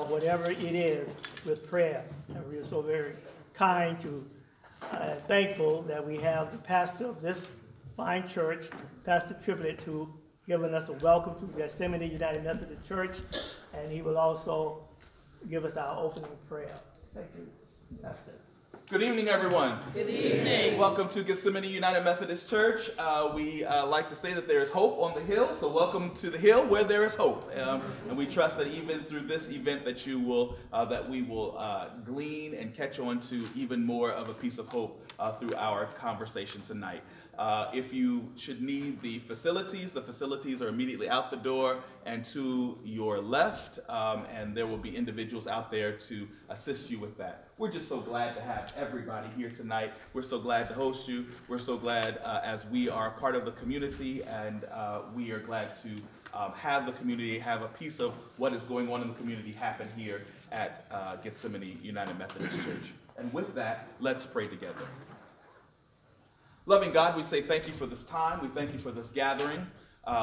whatever it is with prayer. And we are so very kind to, thankful that we have the pastor of this fine church, Pastor Triplet, to giving us a welcome to Gethsemane United Methodist Church, and he will also give us our opening prayer. Thank you, Pastor. Good evening, everyone. Good evening. Welcome to Gethsemane United Methodist Church. We like to say that there is hope on the hill, so welcome to the hill where there is hope. And we trust that even through this event that we will glean and catch on to even more of a piece of hope through our conversation tonight. If you should need the facilities are immediately out the door and to your left, and there will be individuals out there to assist you with that. We're just so glad to have everybody here tonight. We're so glad to host you. We're so glad as we are part of the community, and we are glad to have the community, have a piece of what is going on in the community happen here at Gethsemane United Methodist Church. And with that, let's pray together. Loving God, we say thank you for this time. We thank you for this gathering.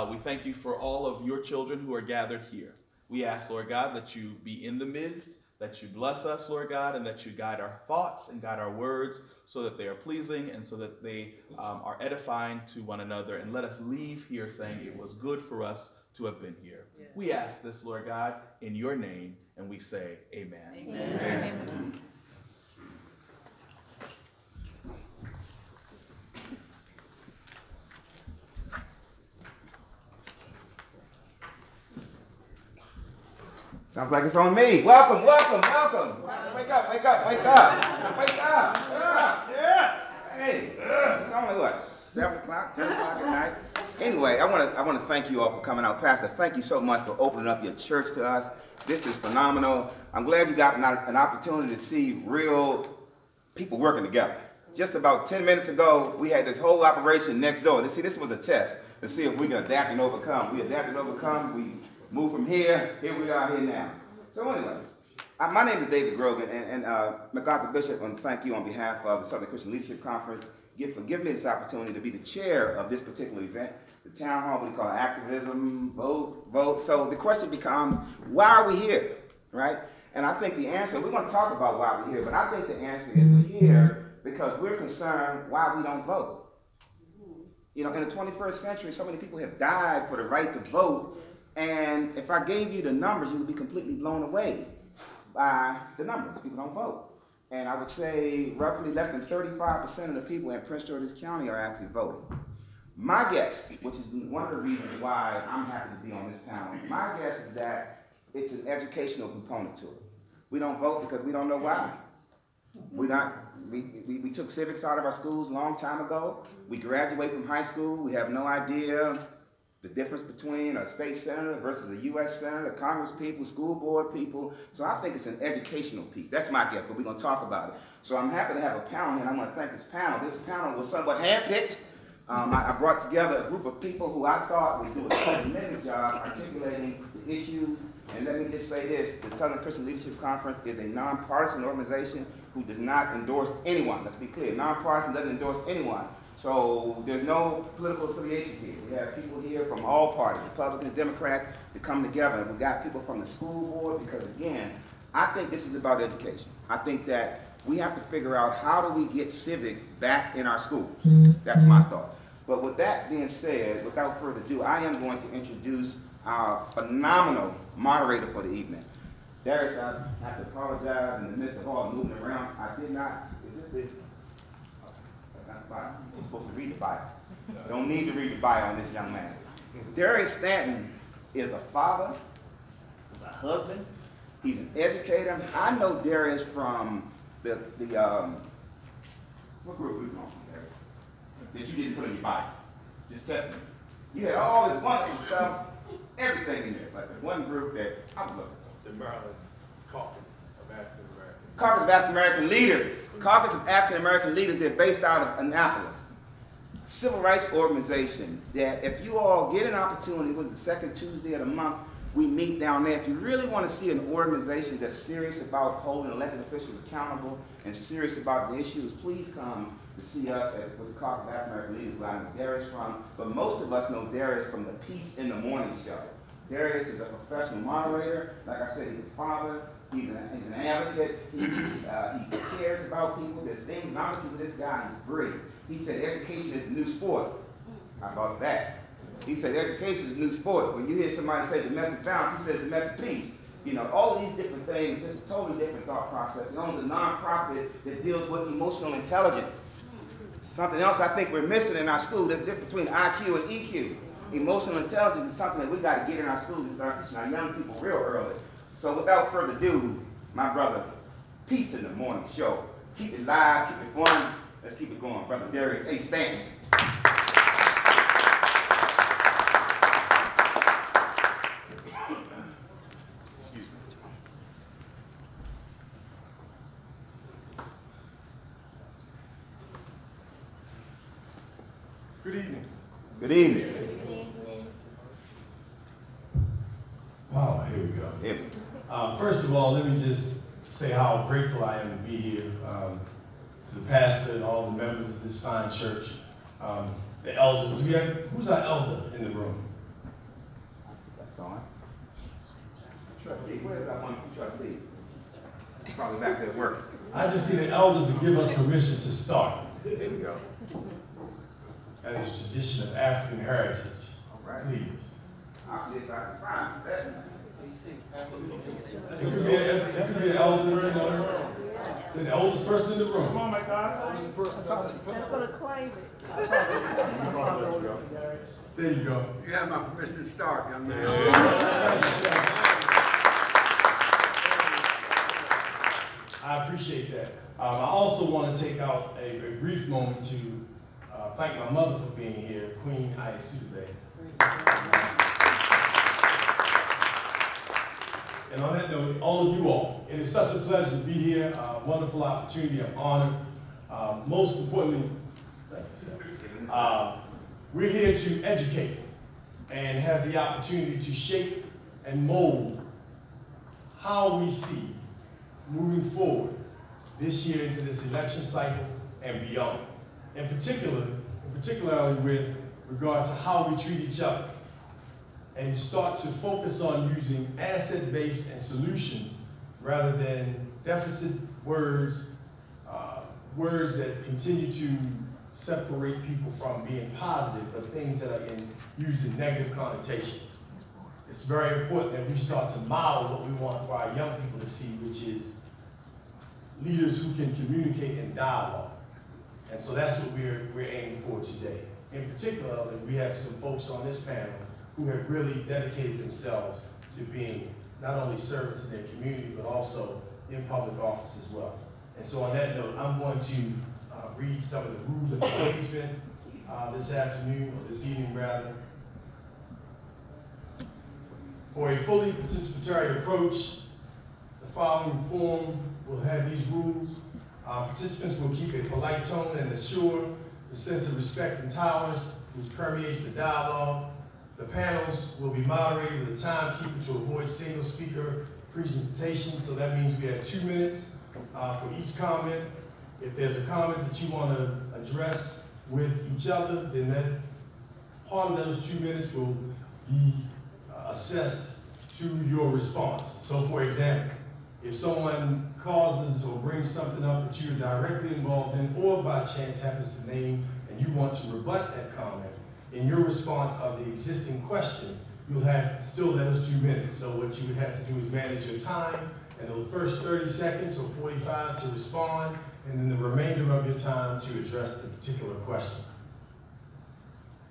We thank you for all of your children who are gathered here. We ask, Lord God, that you be in the midst, that you bless us, Lord God, and that you guide our thoughts and guide our words so that they are pleasing and so that they are edifying to one another. And let us leave here saying it was good for us to have been here. Yeah. We ask this, Lord God, in your name, and we say amen. Amen. Amen. Sounds like it's on me. Welcome, welcome, welcome. Wake up, wake up, wake up. Wake up. Yeah. Hey, it's only what, 7 o'clock, 10 o'clock at night? Anyway, I want to thank you all for coming out. Pastor, thank you so much for opening up your church to us. This is phenomenal. I'm glad you got an opportunity to see real people working together. Just about 10 minutes ago, we had this whole operation next door. See, this was a test to see if we can adapt and overcome. We adapted and overcome. We move from here we are here now. So anyway, my name is David Grogan, and MacArthur Bishop, I want to thank you on behalf of the Southern Christian Leadership Conference for giving me this opportunity to be the chair of this particular event, the Townhall, we call it Activism, vote. So the question becomes, why are we here, right? And I think the answer, we're going to talk about why we're here, but I think the answer is we're here because we're concerned why we don't vote. You know, in the 21st century, so many people have died for the right to vote. And if I gave you the numbers, you would be completely blown away by the numbers. People don't vote. And I would say roughly less than 35% of the people in Prince George's County are actually voting. My guess, which is one of the reasons why I'm happy to be on this panel, my guess is that it's an educational component to it. We don't vote because we don't know why. We took civics out of our schools a long time ago. We graduate from high school. We have no idea the difference between a state senator versus a U.S. senator, Congress people, school board people. So I think it's an educational piece. That's my guess, but we're going to talk about it. So I'm happy to have a panel here, and I want to thank this panel. This panel was somewhat handpicked. I brought together a group of people who I thought would do a tremendous job articulating the issues. And let me just say this, the Southern Christian Leadership Conference is a nonpartisan organization who does not endorse anyone. Let's be clear, nonpartisan doesn't endorse anyone. So there's no political affiliation here. We have people here from all parties, Republicans, Democrats, to come together. We got people from the school board because, again, I think this is about education. I think that we have to figure out how do we get civics back in our schools. That's my thought. But with that being said, without further ado, I am going to introduce our phenomenal moderator for the evening. Darius, I have to apologize in the midst of all moving around. I did not, is this the, Bible. You're supposed to read the Bible. Don't need to read the Bible on this young man. Darius Stanton is a father, he's a husband, he's an educator. I know Darius from the what group were you from, Darius? That you didn't put in your Bible. Just test me. You had all this wonderful stuff, everything in there, but the one group that I was looking for. The Maryland Caucus of African American. Caucus of African American Leaders. Caucus of African American Leaders, they're based out of Annapolis. Civil rights organization that if you all get an opportunity, with the second Tuesday of the month, we meet down there. If you really want to see an organization that's serious about holding elected officials accountable and serious about the issues, please come to see us at the Caucus of African American Leaders, where I know Darius from. But most of us know Darius from the Peace in the Morning show. Darius is a professional moderator. Like I said, he's a father. He's an advocate. He cares about people. There's things, honestly, with this guy, he's brilliant. He said education is the new sport. How about that? He said education is the new sport. When you hear somebody say domestic violence, he says domestic peace. You know, all of these different things, just a totally different thought process. And on the nonprofit that deals with emotional intelligence. Something else I think we're missing in our school, there's a difference between IQ and EQ. Emotional intelligence is something that we got to get in our schools and start teaching our young people real early. So without further ado, my brother, peace in the morning show. Keep it live, keep it fun. Let's keep it going. Brother Darius A. Stanton. Excuse me. Good evening. Good evening. Oh, here we go. Here. First of all, let me just say how grateful I am to be here, to the pastor and all the members of this fine church, the elders. Do we have, who's our elder in the room? That's on. Trustee, where's that one trustee? Probably back there at work. I just need an elder to give us permission to start. There we go. As a tradition of African heritage. All right. Please. I'll see if I can find that. It could be an elder, you know, the oldest person in the room. Come on, my God. That's gonna claim it. There you go. You have my permission to start, young man. I appreciate that. I also want to take out a brief moment to thank my mother for being here, Queen Ayesudebe. And on that note, all of you all, it is such a pleasure to be here, wonderful opportunity, I'm honored. Most importantly, thank you, sir. We're here to educate and have the opportunity to shape and mold how we see moving forward this year into this election cycle and beyond. Particularly with regard to how we treat each other, and start to focus on using asset-based and solutions rather than deficit words, words that continue to separate people from being positive, but things that are used in negative connotations. It's very important that we start to model what we want for our young people to see, which is leaders who can communicate and dialogue. And so that's what we're aiming for today. In particular, we have some folks on this panel who have really dedicated themselves to being not only servants in their community, but also in public office as well. And so on that note, I'm going to read some of the rules of engagement this afternoon, or this evening rather. For a fully participatory approach, the following form will have these rules. Participants will keep a polite tone and assure the sense of respect and tolerance which permeates the dialogue. The panels will be moderated with a timekeeper to avoid single speaker presentations. So that means we have 2 minutes for each comment. If there's a comment that you want to address with each other, then that part of those 2 minutes will be assessed to your response. So for example, if someone causes or brings something up that you're directly involved in, or by chance happens to name and you want to rebut that comment, in your response of the existing question, you'll have still those 2 minutes. So what you would have to do is manage your time, and those first 30 seconds or 45 to respond, and then the remainder of your time to address the particular question.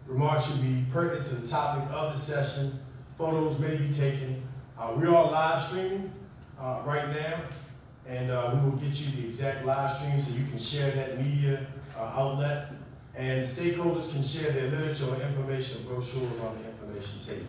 Remarks should be pertinent to the topic of the session. Photos may be taken. We are live streaming right now, and we will get you the exact live stream so you can share that media outlet. And stakeholders can share their literature or information brochures on the information table.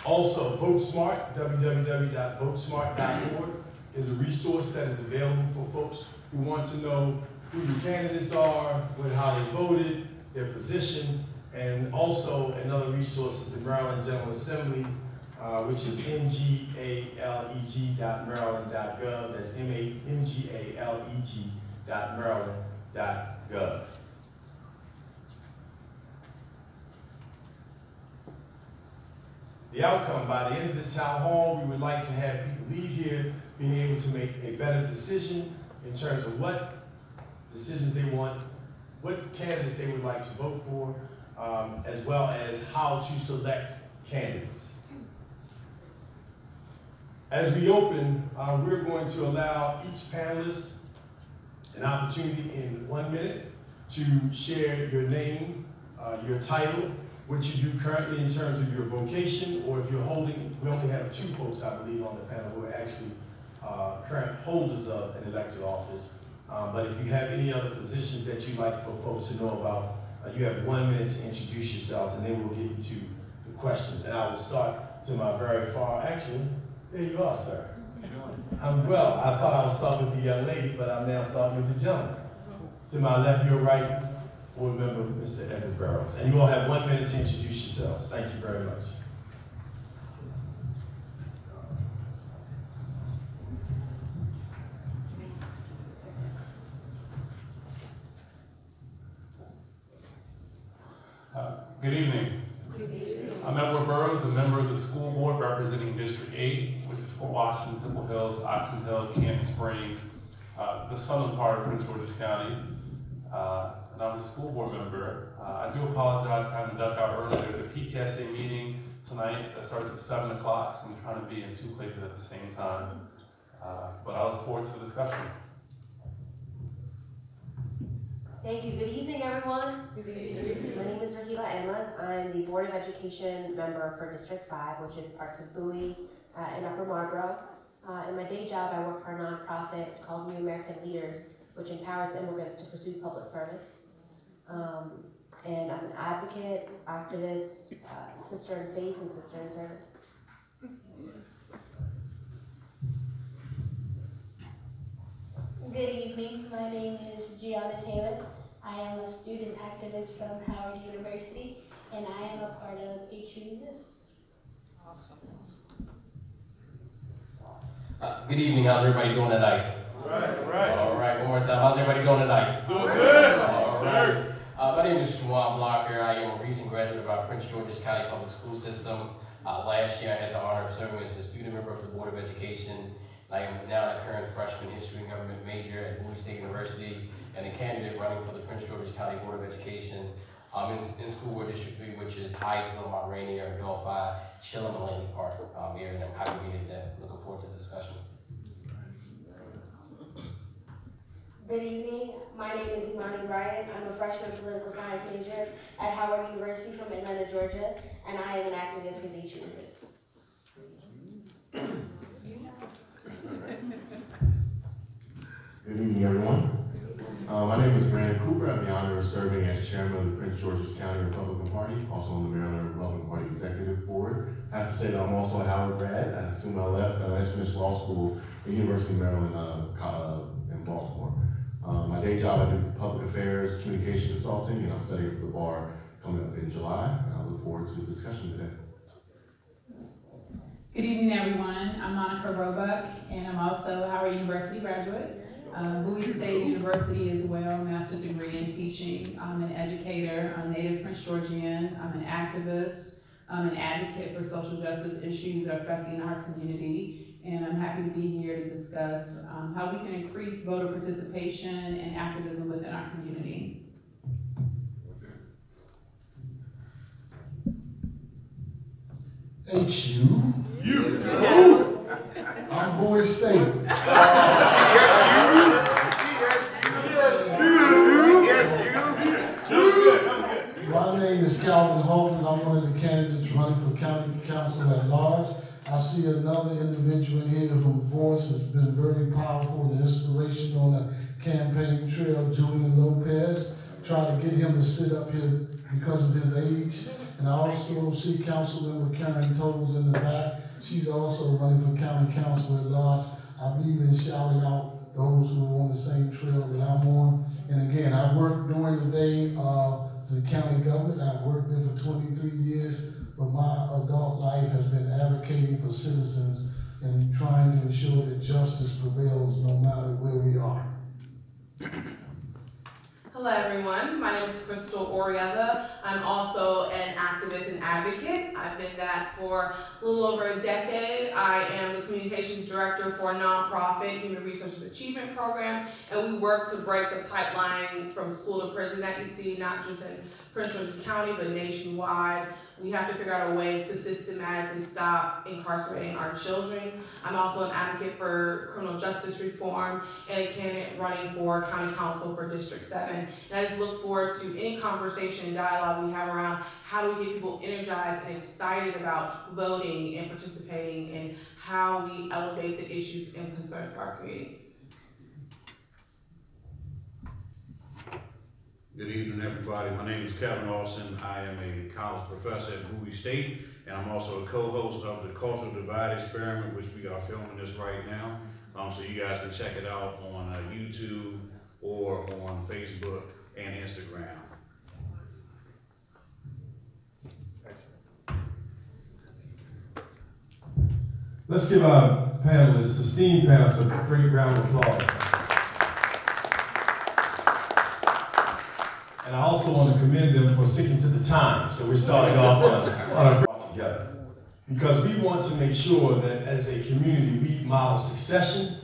Also, Vote Smart, www.votesmart.org, is a resource that is available for folks who want to know who your candidates are, how they voted, their position, and also another resource is the Maryland General Assembly, which is mgaleg.maryland.gov. That's mgaleg.maryland.gov. The outcome, by the end of this town hall, we would like to have people leave here being able to make a better decision in terms of what decisions they want, what candidates they would like to vote for, as well as how to select candidates. As we open, we're going to allow each panelist an opportunity in 1 minute to share your name, your title, what you do currently in terms of your vocation, or if you're holding, we only have 2 folks, I believe, on the panel who are actually current holders of an elected office. But if you have any other positions that you'd like for folks to know about, you have 1 minute to introduce yourselves, and then we'll get into the questions. And I will start to my very far, actually, there you are, sir. I'm well. I thought I would start with the young lady, but I'm now starting with the gentleman. To my left, your right, board member, Mr. Edward Burrows. And you all have 1 minute to introduce yourselves. Thank you very much. Good evening. I'm Edward Burrows, a member of the school board representing District 8, which is Fort Washington, Temple Hills, Oxon Hill, Camp Springs, the southern part of Prince George's County. And I'm a school board member. I do apologize for having to duck out early. There's a PTSA meeting tonight that starts at 7 o'clock, so I'm trying to be in 2 places at the same time. But I look forward to the discussion. Thank you. Good evening, everyone. Good evening. My name is Rahila Ahmed. I'm the Board of Education member for District 5, which is parts of Bowie and Upper Marlboro. In my day job, I work for a nonprofit called New American Leaders, which empowers immigrants to pursue public service. And I'm an advocate, activist, sister in faith, and sister in service. Good evening, my name is Gianna Taylor. I am a student activist from Howard University, and I am a part of H Chooses. Good evening, how's everybody doing tonight? Right. All right, one more time, how's everybody doing tonight? Doing good. All right. My name is Juwan Blocker. I am a recent graduate of our Prince George's County Public School System. Last year, I had the honor of serving as a student member of the Board of Education. I am now a current freshman history and government major at Bowie State University and a candidate running for the Prince George's County Board of Education in School Board District 3, which is Hyattsville, Mount Rainier, Delphi, Shillong, and Langley Park area, and I'm happy to be here today. Looking forward to the discussion. Good evening, my name is Imani Bryant. I'm a freshman political science major at Howard University from Atlanta, Georgia, and I am an activist with H Chooses. Good evening, everyone. My name is Brandon Cooper. I have the honor of serving as chairman of the Prince George's County Republican Party, also on the Maryland Republican Party Executive Board. I have to say that I'm also a Howard grad. To my left, I finished law school at the University of Maryland in Baltimore. My day job, I do public affairs, communication consulting, and I'm studying for the bar coming up in July. And I look forward to the discussion today. Good evening, everyone. I'm Monica Roebuck, and I'm also a Howard University graduate. Bowie State University as well, master's degree in teaching. I'm an educator, I'm native Prince Georgian, I'm an activist, I'm an advocate for social justice issues that are affecting our community, and I'm happy to be here to discuss how we can increase voter participation and activism within our community. H.U. You. I'm Bowie State. My name is Calvin Hawkins. I'm one of the candidates running for county council at large. I see another individual in here whose voice has been very powerful and inspirational on the campaign trail, Julian Lopez. Try to get him to sit up here because of his age. And I also see Councilmember Karen Tolles in the back. She's also running for county council at large. I believe in shouting out those who are on the same trail that I'm on. And again, I work during the day the county government. I've worked there for 23 years, but my adult life has been advocating for citizens and trying to ensure that justice prevails no matter where we are. Hello everyone, my name is Crystal Oriella. I'm also an activist and advocate. I've been that for a little over a decade. I am the communications director for a nonprofit Human Resources Achievement Program, and we work to break the pipeline from school to prison that you see, not just in Prince George's County, but nationwide. We have to figure out a way to systematically stop incarcerating our children. I'm also an advocate for criminal justice reform and a candidate running for County Council for District 7. And I just look forward to any conversation and dialogue we have around how do we get people energized and excited about voting and participating and how we elevate the issues and concerns of our community. Good evening, everybody. My name is Kevin Austin. I am a college professor at Bowie State, and I'm also a co-host of the Cultural Divide Experiment, which we are filming this right now. So you guys can check it out on YouTube or on Facebook and Instagram. Let's give our panelists, esteemed panelists, a great round of applause. And I also want to commend them for sticking to the time. So we're starting off on a brought together. Because we want to make sure that as a community, we model succession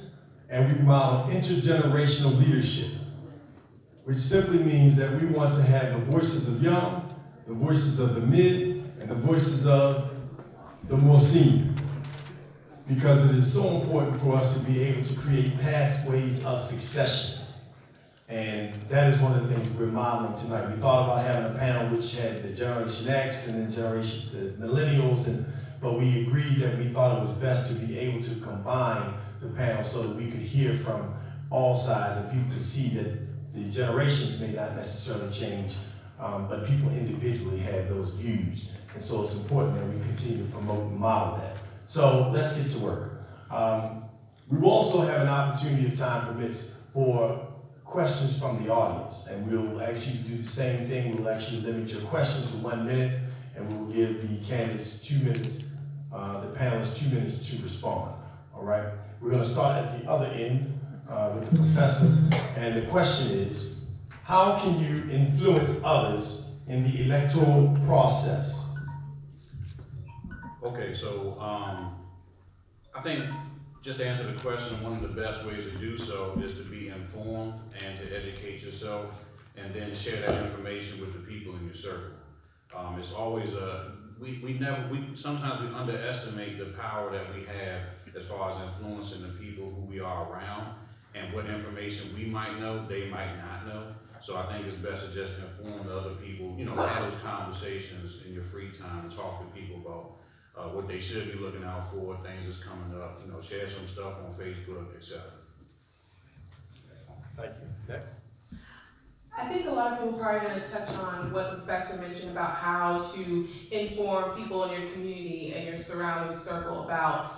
and we model intergenerational leadership, which simply means that we want to have the voices of young, the voices of the mid, and the voices of the more senior. Because it is so important for us to be able to create pathways of succession. And that is one of the things we're modeling tonight. We thought about having a panel which had the Generation X and then the Millennials, but we agreed that we thought it was best to be able to combine the panel so that we could hear from all sides and people could see that the generations may not necessarily change, but people individually have those views. And so it's important that we continue to promote and model that. So let's get to work. We will also have an opportunity, if time permits, for questions from the audience. And we'll actually do the same thing. We'll actually limit your questions to 1 minute, and we'll give the candidates 2 minutes, the panelists 2 minutes to respond. All right? We're going to start at the other end with the professor. And the question is, how can you influence others in the electoral process? Okay, so I think just to answer the question, one of the best ways to do so is to be informed and to educate yourself and then share that information with the people in your circle. It's always sometimes we underestimate the power that we have as far as influencing the people who we are around and what information we might know, they might not know. So I think it's best to just inform the other people, have those conversations in your free time and talk to people about what they should be looking out for, things that's coming up, share some stuff on Facebook, etc. Thank you. Next. I think a lot of people are probably going to touch on what the professor mentioned about how to inform people in your community and your surrounding circle about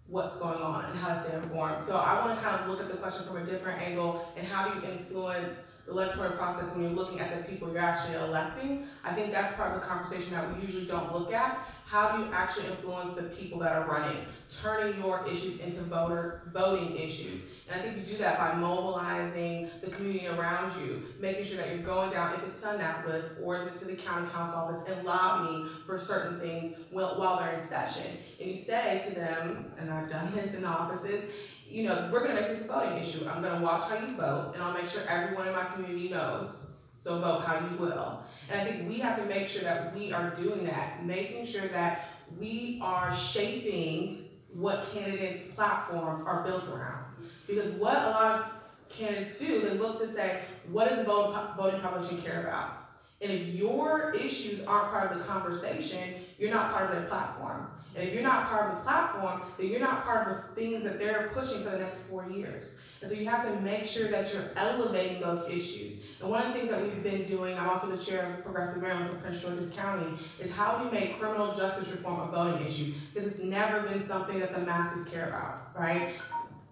what's going on and how to stay informed. So I want to kind of look at the question from a different angle, and how do you influence the electoral process when you're looking at the people you're actually electing. I think that's part of the conversation that we usually don't look at. How do you actually influence the people that are running, turning your issues into voting issues? And I think you do that by mobilizing the community around you, making sure that you're going down, if it's to Annapolis or is it to the county council office, and lobbying for certain things while they're in session. And you say to them, and I've done this in offices, we're going to make this a voting issue. I'm going to watch how you vote, and I'll make sure everyone in my community knows. So vote how you will. And I think we have to make sure that we are doing that, making sure that we are shaping what candidates' platforms are built around. Because what a lot of candidates do, they look to say, what does the voting population care about? And if your issues aren't part of the conversation, you're not part of their platform. And if you're not part of the platform, then you're not part of the things that they're pushing for the next 4 years. And so you have to make sure that you're elevating those issues. And one of the things that we've been doing, I'm also the chair of Progressive Maryland for Prince George's County, is how do we make criminal justice reform a voting issue? Because it's never been something that the masses care about, right?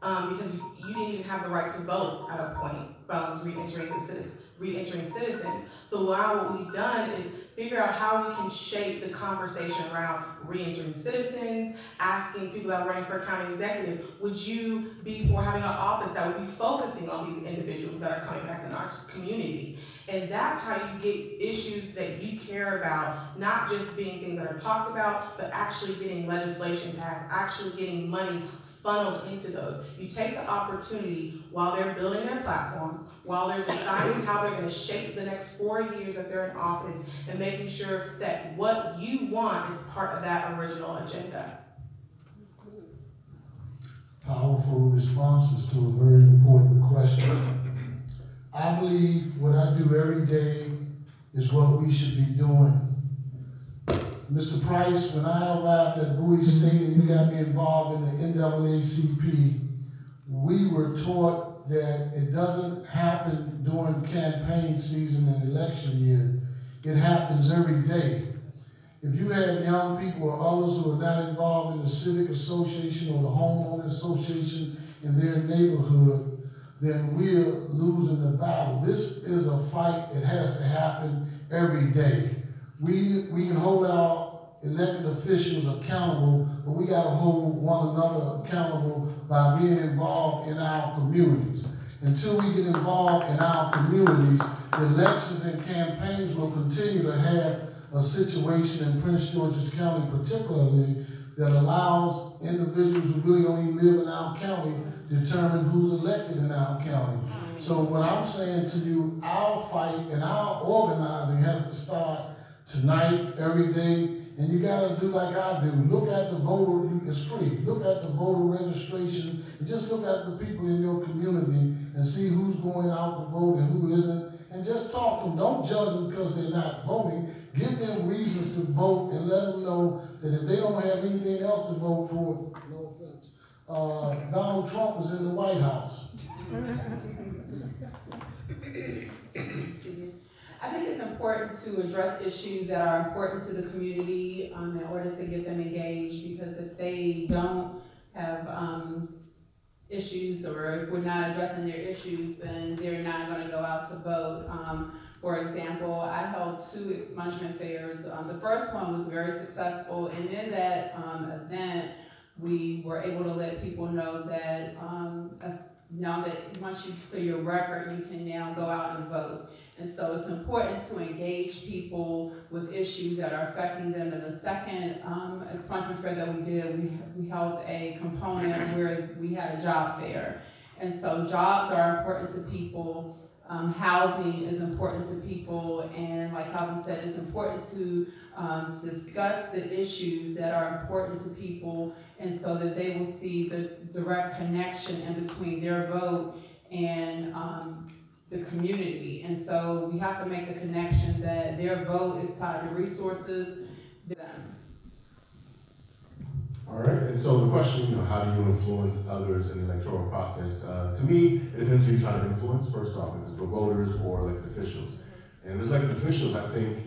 Because you didn't even have the right to vote at a point, felons re-entering citizens. So now what we've done is figure out how we can shape the conversation around reentering citizens, asking people that are running for county executive, would you be for having an office that would be focusing on these individuals that are coming back in our community? And that's how you get issues that you care about, not just being things that are talked about, but actually getting legislation passed, actually getting money funneled into those. You take the opportunity while they're building their platform, while they're deciding how they're going to shape the next 4 years that they're in office, and making sure that what you want is part of that original agenda. Powerful responses to a very important question. I believe what I do every day is what we should be doing. Mr. Price, when I arrived at Bowie State and you got me involved in the NAACP, we were taught that it doesn't happen during campaign season and election year. It happens every day. If you have young people or others who are not involved in the civic association or the homeowner association in their neighborhood, then we're losing the battle. This is a fight that has to happen every day. We can hold our elected officials accountable, but we got to hold one another accountable by being involved in our communities. Until we get involved in our communities, the elections and campaigns will continue to have a situation in Prince George's County particularly that allows individuals who really don't even live in our county to determine who's elected in our county. So what I'm saying to you, our fight and our organizing has to start tonight, every day, and you gotta do like I do. Look at the voter, it's free. Look at the voter registration, and just look at the people in your community and see who's going out to vote and who isn't, and just talk to them. Don't judge them because they're not voting. Give them reasons to vote and let them know that if they don't have anything else to vote for, no offense, Donald Trump is in the White House. Excuse me. I think it's important to address issues that are important to the community in order to get them engaged, because if they don't have issues, or if we're not addressing their issues, then they're not going to go out to vote. For example, I held 2 expungement fairs. The first one was very successful, and in that event, we were able to let people know that now that once you clear your record, you can now go out and vote. And so it's important to engage people with issues that are affecting them. In the second expungement fair that we did, we held a component where we had a job fair. And so jobs are important to people. Housing is important to people, and like Calvin said, it's important to discuss the issues that are important to people, and so that they will see the direct connection in between their vote and the community. And so we have to make the connection that their vote is tied to resources. All right, and so the question, how do you influence others in the electoral process? To me, it depends who you're trying to influence, first off, if it's the voters or elected officials. And as elected officials, I think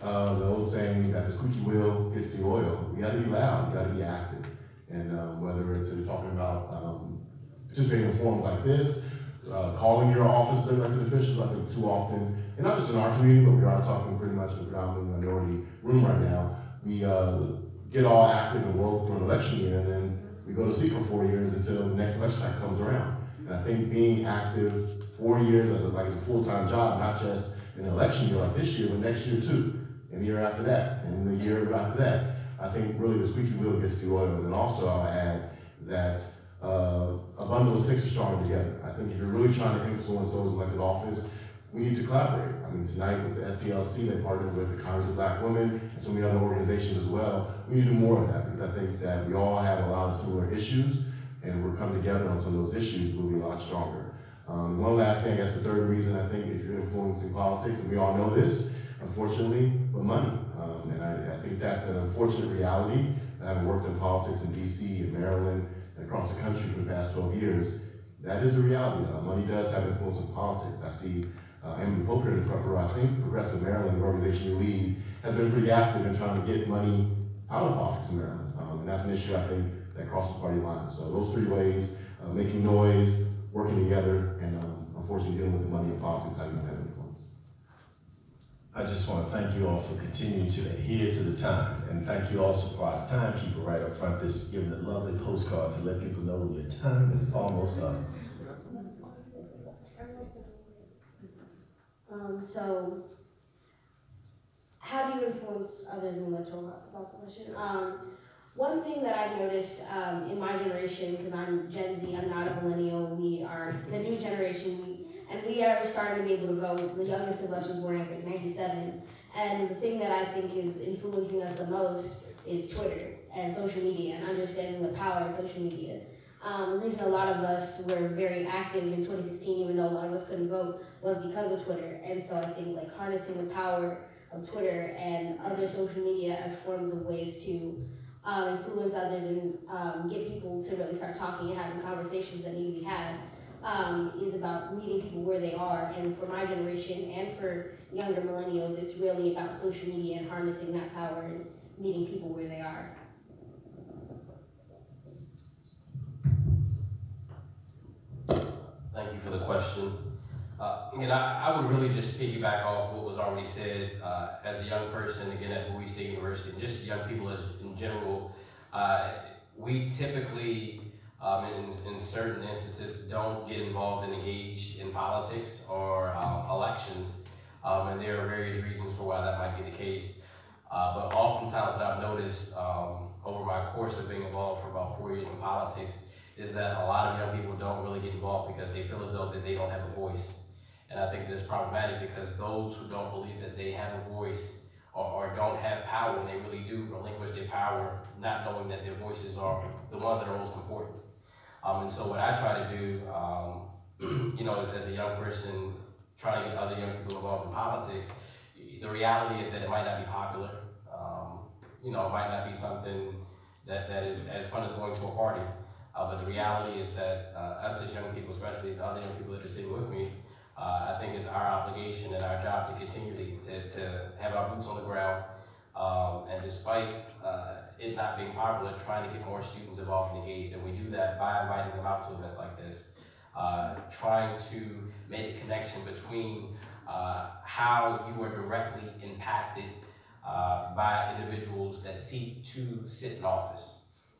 the old saying that the squeaky wheel gets the oil. You gotta be loud, you gotta be active. And whether it's talking about participating in forums like this, calling your office as elected officials, I think too often, and not just in our community, but we are talking pretty much in the predominantly minority room right now, we get all active and work through an election year, and then we go to sleep for 4 years until the next election cycle comes around. And I think being active 4 years as a full-time job, not just in an election year like this year, but next year too, and the year after that, and the year after that, I think really the squeaky wheel gets the oil. And then also I'll add that a bundle of sticks are stronger together. I think if you're really trying to influence those elected office, we need to collaborate. I mean, tonight with the SCLC, they partnered with the Congress of Black Women and so many other organizations as well. We need to do more of that, because I think that we all have a lot of similar issues, and if we're coming together on some of those issues, we'll be a lot stronger. One last thing, I guess the third reason, I think, if you're influencing politics, and we all know this, unfortunately, but money. And I think that's an unfortunate reality. Having worked in politics in DC and Maryland and across the country for the past 12 years, that is a reality. Money does have influence in politics. I see Emily Poker in the front row. I think Progressive Maryland, the organization you lead, has been pretty active in trying to get money out of politics in Maryland. And that's an issue, I think, that crosses party lines. So those 3 ways, making noise, working together, and unfortunately dealing with the money in politics, how you don't have influence. I just want to thank you all for continuing to adhere to the time, and thank you also for our timekeeper right up front that's giving the lovely postcards to let people know your time is almost up. So, how do you influence others in the electoral process? That's the question. One thing that I noticed in my generation, because I'm Gen Z, I'm not a millennial, we are the new generation, and we are starting to be able to vote. The youngest of us was born, I think, 97. And the thing that I think is influencing us the most is Twitter and social media and understanding the power of social media. The reason a lot of us were very active in 2016, even though a lot of us couldn't vote, was because of Twitter. And so I think like harnessing the power of Twitter and other social media as forms of ways to influence others and get people to really start talking and having conversations that need to be had is about meeting people where they are. And for my generation and for younger millennials, it's really about social media and harnessing that power and meeting people where they are. Thank you for the question. I would really just piggyback off what was already said. As a young person, again, at Bowie State University, and just young people in general, we typically, in certain instances, don't get involved and engaged in politics or elections, and there are various reasons for why that might be the case. But oftentimes what I've noticed over my course of being involved for about 4 years in politics is that a lot of young people don't really get involved because they feel as though that they don't have a voice. And I think that's problematic because those who don't believe that they have a voice or don't have power when they really do relinquish their power, not knowing that their voices are the ones that are most important. And so what I try to do, as a young person trying to get other young people involved in politics, the reality is that it might not be popular. It might not be something that is as fun as going to a party. But the reality is that us as young people, especially the other young people that are sitting with me, I think it's our obligation and our job to continually to have our boots on the ground. And despite it not being popular, trying to get more students involved and engaged. And we do that by inviting them out to events like this. Trying to make a connection between how you are directly impacted by individuals that seek to sit in office.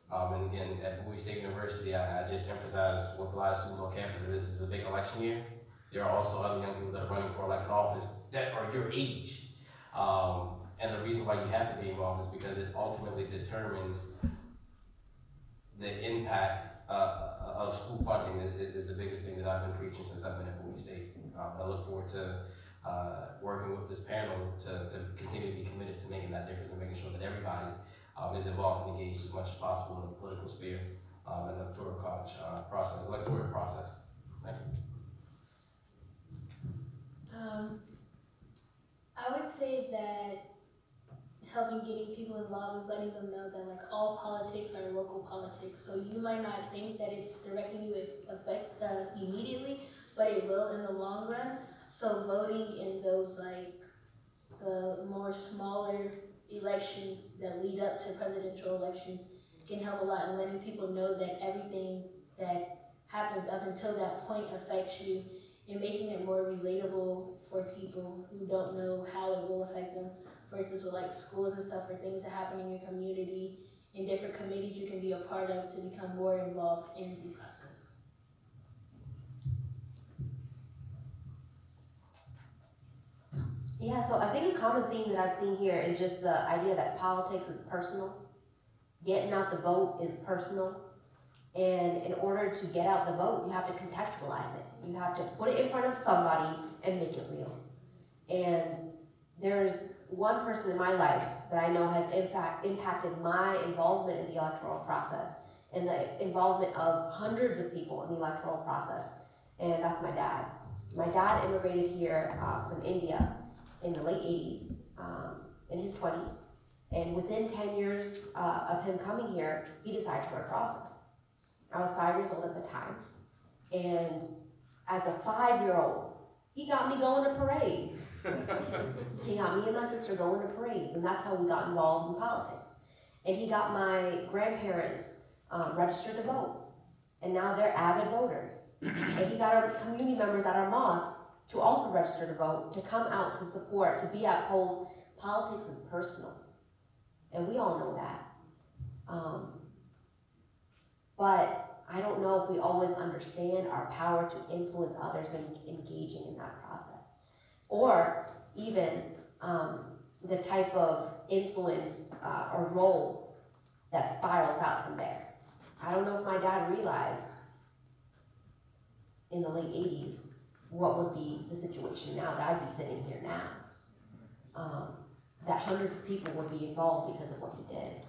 And again, at Bowie State University, I just emphasize with a lot of students on campus that this is a big election year. There are also other young people that are running for elected office that are your age. And the reason why you have to be involved is because it ultimately determines the impact of school funding is the biggest thing that I've been preaching since I've been at Bowie State. I look forward to working with this panel to continue to be committed to making that difference and making sure that everybody is involved and engaged as much as possible in the political sphere and the electoral process. Thank you. I would say that helping getting people involved is letting them know that like all politics are local politics. So you might not think that it's directly you affect immediately, but it will in the long run. So voting in those like the more smaller elections that lead up to presidential elections can help a lot in letting people know that everything that happens up until that point affects you and making it more relatable for people who don't know how it will affect them versus with like schools and stuff or things that happen in your community in different committees you can be a part of to become more involved in the process. Yeah, so I think a common theme that I've seen here is just the idea that politics is personal. Getting out the vote is personal. And in order to get out the vote, you have to contextualize it. You have to put it in front of somebody and make it real. And there's one person in my life that I know has impacted my involvement in the electoral process and the involvement of hundreds of people in the electoral process. And that's my dad. My dad immigrated here from India in the late 80s, in his 20s. And within 10 years of him coming here, he decided to run for office. I was 5 years old at the time. And as a 5-year-old, he got me going to parades. He got me and my sister going to parades, and that's how we got involved in politics. And he got my grandparents registered to vote, and now they're avid voters. And he got our community members at our mosque to also register to vote, to come out, to support, to be at polls. Politics is personal, and we all know that. But I don't know if we always understand our power to influence others and engaging in that process. Or even the type of influence or role that spirals out from there. I don't know if my dad realized in the late 80s what would be the situation now that I'd be sitting here now. That hundreds of people would be involved because of what he did.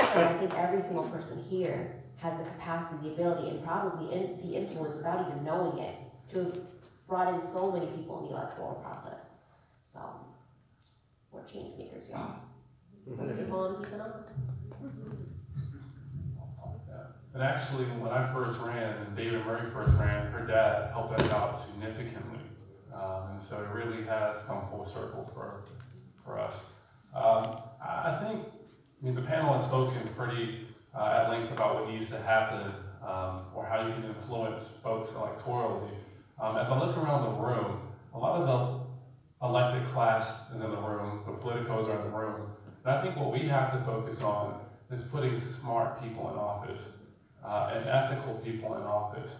And I think every single person here has the capacity, the ability, and probably the influence without even knowing it to have brought in so many people in the electoral process. So, we're change makers, y'all. Let's keep on keeping on. But actually, when I first ran, and David Murray first ran, her dad helped us out significantly. And so it really has come full circle for us. I think, the panel has spoken pretty at length about what needs to happen or how you can influence folks electorally. As I look around the room, a lot of the elected class is in the room, the politicos are in the room, and I think what we have to focus on is putting smart people in office and ethical people in office.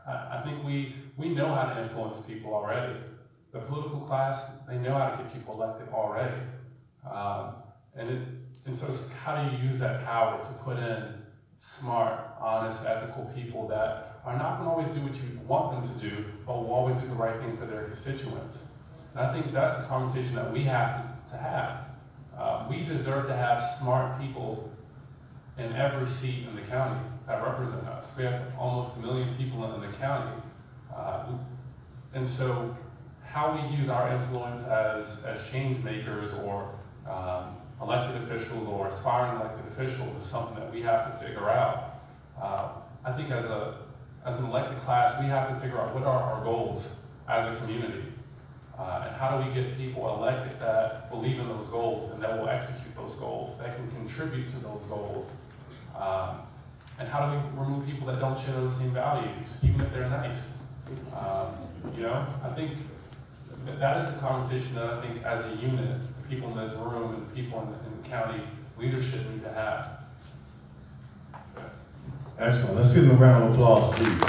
I think we know how to influence people already. The political class, they know how to get people elected already. And so it's how do you use that power to put in smart, honest, ethical people that are not going to always do what you want them to do, but will always do the right thing for their constituents. And I think that's the conversation that we have to have. We deserve to have smart people in every seat in the county that represent us. We have almost 1 million people in the county. And so how we use our influence as change makers or elected officials or aspiring elected officials is something that we have to figure out. I think as an elected class, we have to figure out what are our goals as a community. And how do we get people elected that believe in those goals and that will execute those goals, that can contribute to those goals? And how do we remove people that don't share those same values, even if they're nice? I think that is the conversation that I think as a unit, people in this room and people in county leadership need to have. Excellent. Let's give them a round of applause, please.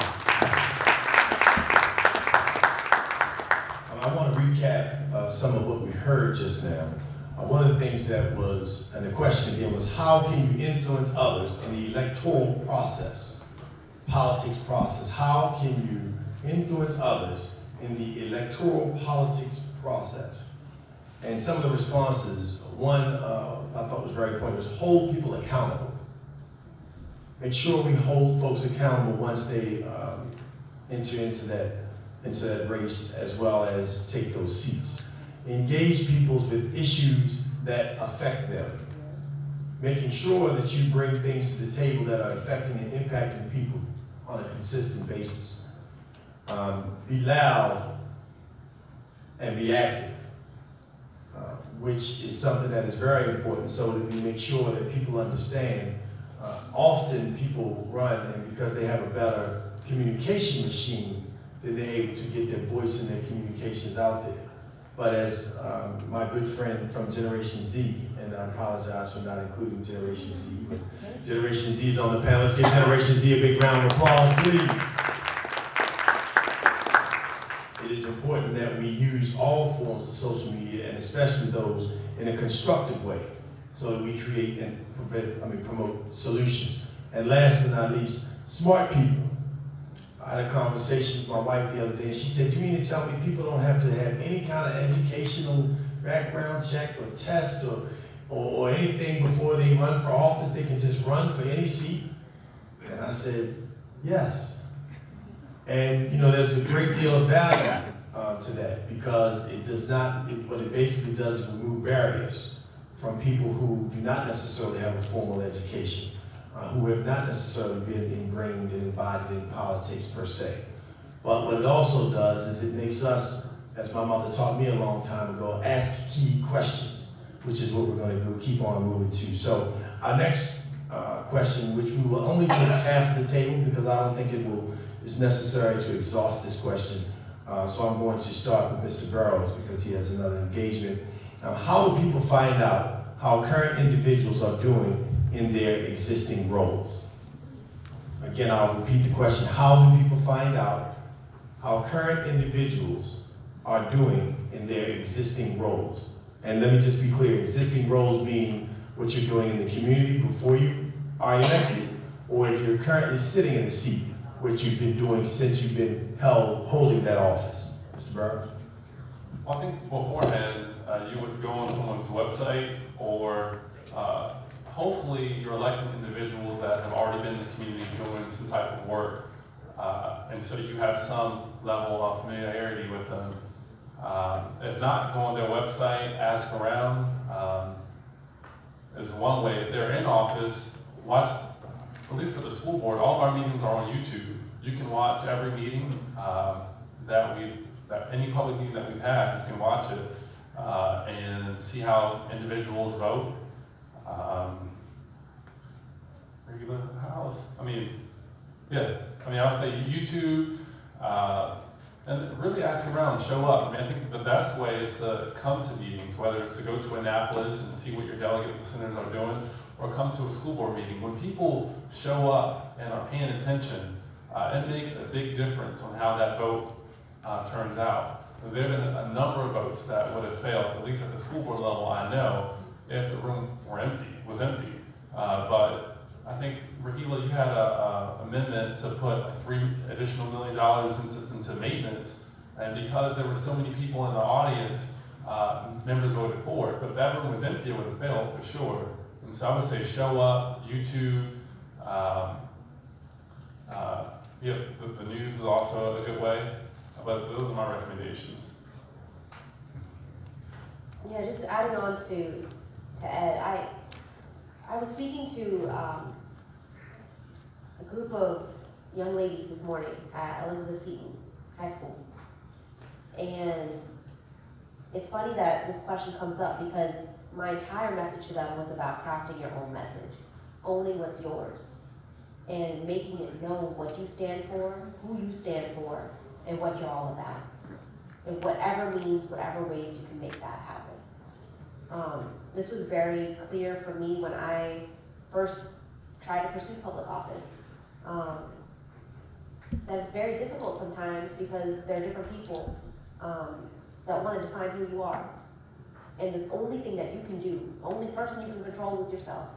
I want to recap some of what we heard just now. One of the things that was, and the question again was, how can you influence others in the electoral process, politics process? How can you influence others in the electoral politics process? And some of the responses, one I thought was very important, was hold people accountable. Make sure we hold folks accountable once they enter into that race, as well as take those seats. Engage people with issues that affect them. Making sure that you bring things to the table that are affecting and impacting people on a consistent basis. Be loud and be active. Which is something that is very important, so that we make sure that people understand. Often people run, and because they have a better communication machine, that they're able to get their voice and their communications out there. But as my good friend from Generation Z, and I apologize for not including Generation Z, but Generation Z is on the panel. Let's give Generation Z a big round of applause, please. It is important that we use all forms of social media, and especially those in a constructive way, so that we create and promote solutions. And last but not least, smart people. I had a conversation with my wife the other day, and she said, "You mean to tell me people don't have to have any kind of educational background check or test or anything before they run for office? They can just run for any seat?" And I said, yes. And there's a great deal of value to that, because it does not, what it basically does is remove barriers from people who do not necessarily have a formal education, who have not necessarily been ingrained and embodied in politics per se. But what it also does is it makes us, as my mother taught me a long time ago, ask key questions, which is what we're going to do, keep on moving to. So our next question, which we will only take half of the table, because I don't think it's necessary to exhaust this question. So I'm going to start with Mr. Burrows because he has another engagement. How do people find out how current individuals are doing in their existing roles? Again, I'll repeat the question. How do people find out how current individuals are doing in their existing roles? And let me just be clear, existing roles meaning what you're doing in the community before you are elected, or if you're currently sitting in a seat, which you've been doing since you've been holding that office. Mr. Burrows? Well, I think beforehand, you would go on someone's website, or hopefully you're electing individuals that have already been in the community doing some type of work. And so you have some level of familiarity with them. If not, go on their website, ask around. Is one way. If they're in office, watch, at least for the school board, all of our meetings are on YouTube. You can watch every meeting any public meeting that we've had, you can watch it and see how individuals vote. I'll say YouTube, and really ask around, show up. I think the best way is to come to meetings, whether it's to go to Annapolis and see what your delegates and senators are doing, or come to a school board meeting. When people show up and are paying attention, it makes a big difference on how that vote turns out. There have been a number of votes that would have failed, at least at the school board level, I know, if the room was empty. But I think, Rahila, you had an amendment to put like $3 additional million into maintenance, and because there were so many people in the audience, members voted for it. But if that room was empty, it would have failed for sure. And so I would say show up, YouTube. The news is also a good way, but those are my recommendations. Yeah, just adding on to Ed, I was speaking to a group of young ladies this morning at Elizabeth Seton High School. And it's funny that this question comes up because my entire message to them was about crafting your own message, owning what's yours, and making it known what you stand for, who you stand for, and what you're all about. In whatever means, whatever ways you can make that happen. This was very clear for me when I first tried to pursue public office. That it's very difficult sometimes because there are different people that want to define who you are. And the only thing that you can do, only person you can control is yourself.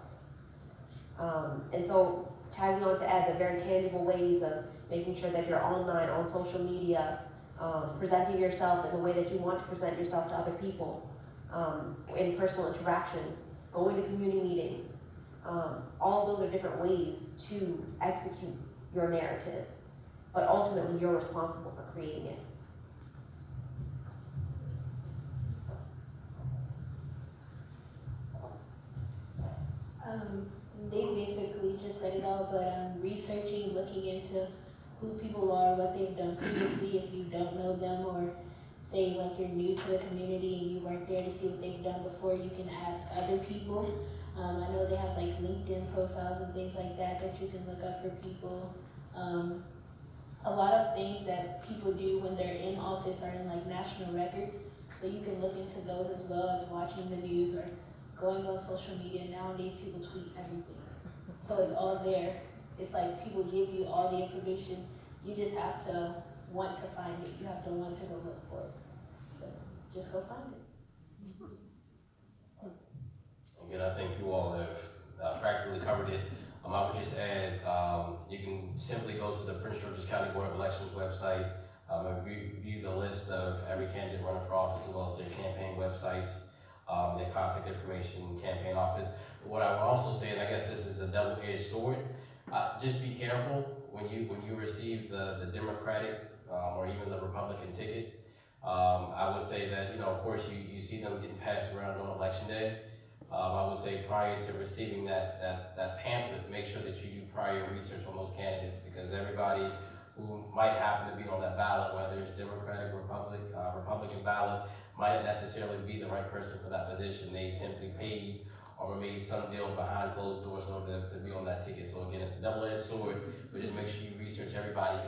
And so tagging on to Ed, the very tangible ways of making sure that you're online, on social media, presenting yourself in the way that you want to present yourself to other people, in personal interactions, going to community meetings. All of those are different ways to execute your narrative, but ultimately you're responsible for creating it. They basically just said it all, but researching, looking into who people are, what they've done previously, if you don't know them, or say like you're new to the community and you weren't there to see what they've done before, you can ask other people. I know they have like LinkedIn profiles and things like that you can look up for people. A lot of things that people do when they're in office are in like national records, so you can look into those as well as watching the news or going on social media. Nowadays people tweet everything, so it's all there. It's like people give you all the information, you just have to want to find it, you have to want to go look for it. So just go find it. Again, I think you all have practically covered it. I would just add, you can simply go to the Prince George's County Board of Elections website and view the list of every candidate running for office, as well as their campaign websites, their contact information, campaign office. But what I would also say, and I guess this is a double-edged sword, just be careful when you receive the Democratic or even the Republican ticket. I would say that, of course, you see them getting passed around on election day. I would say prior to receiving that pamphlet, make sure that you do prior research on those candidates, because everybody who might happen to be on that ballot, whether it's Democratic, Republican ballot, might not necessarily be the right person for that position. They simply paid or made some deal behind closed doors in order to be on that ticket. So again, it's a double-edged sword, but just make sure you research everybody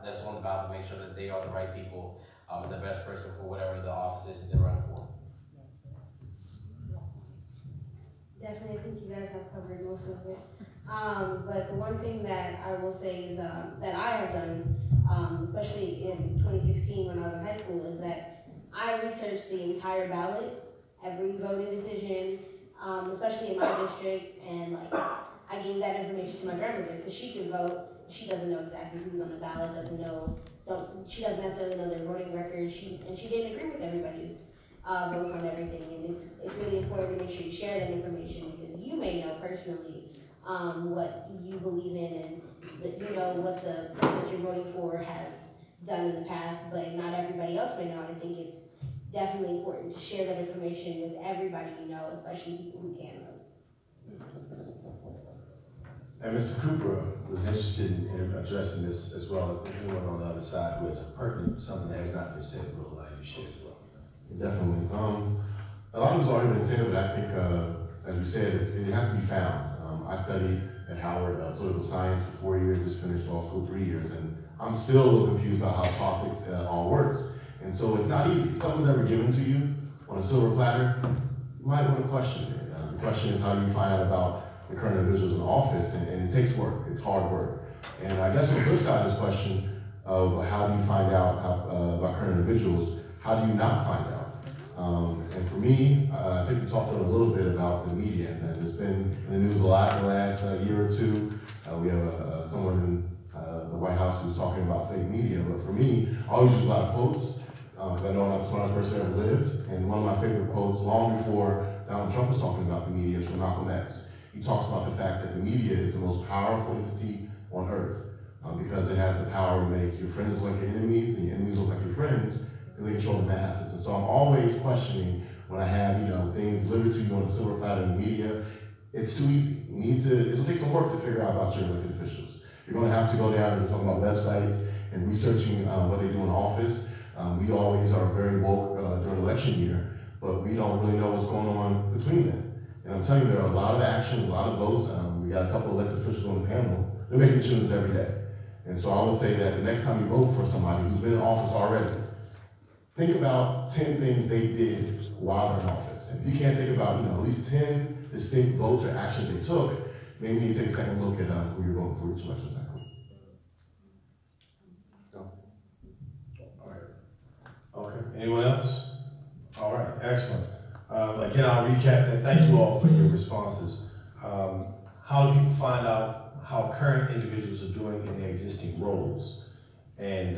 that's on the ballot to make sure that they are the right people and the best person for whatever the office is that they're running for. Definitely, I think you guys have covered most of it. But the one thing that I will say is that I have done, especially in 2016 when I was in high school, is that I researched the entire ballot, every voting decision, especially in my district, and like I gave that information to my grandmother because she can vote. She doesn't know exactly who's on the ballot, she doesn't necessarily know their voting record. She didn't agree with everybody's votes on everything, and it's really important to make sure you share that information because you may know personally what you believe in and you know what the person that you're voting for has done in the past, but not everybody else may know. And I think it's definitely important to share that information with everybody you know, especially people who can vote. And Mr. Cooper was interested in addressing this as well. If there's anyone on the other side who has pertinent something that has not been said, we'll allow you to share as well. Definitely. A lot of it's already been said, but I think, as you said, it has to be found. I studied at Howard political science for 4 years, just finished law school 3 years, and I'm still a little confused about how politics all works. And so it's not easy. If something's ever given to you on a silver platter, you might want to question it. The question is, how do you find out about the current individuals in office? And it takes work. It's hard work. And I guess on the flip side of this question of how do you find out about current individuals, how do you not find out? And for me, I think we talked a little bit about the media, and it's been in the news a lot in the last year or two. We have someone in the White House who's talking about fake media, but for me, I always use a lot of quotes, because I know I'm not the smartest person who ever lived, and one of my favorite quotes, long before Donald Trump was talking about the media, is from Malcolm X. He talks about the fact that the media is the most powerful entity on earth, because it has the power to make your friends look like your enemies, and your enemies look like your friends, and they control the masses. And so I'm always questioning when I have, things delivered to you on a silver platter in the media. It's too easy. It'll take some work to figure out about your elected officials. You're gonna have to go down and talk about websites and researching what they do in office. We always are very woke during election year, but we don't really know what's going on between them. And I'm telling you, there are a lot of actions, a lot of votes. We got a couple of elected officials on the panel. They're making decisions every day. And so I would say that the next time you vote for somebody who's been in office already, think about 10 things they did while they're in office. And if you can't think about, at least 10 distinct votes or actions they took, maybe you need to take a second look at who you're voting for each election cycle. No? All right. Okay. Anyone else? All right. Excellent. Again, I'll recap that. Thank you all for your responses. How do people find out how current individuals are doing in their existing roles? And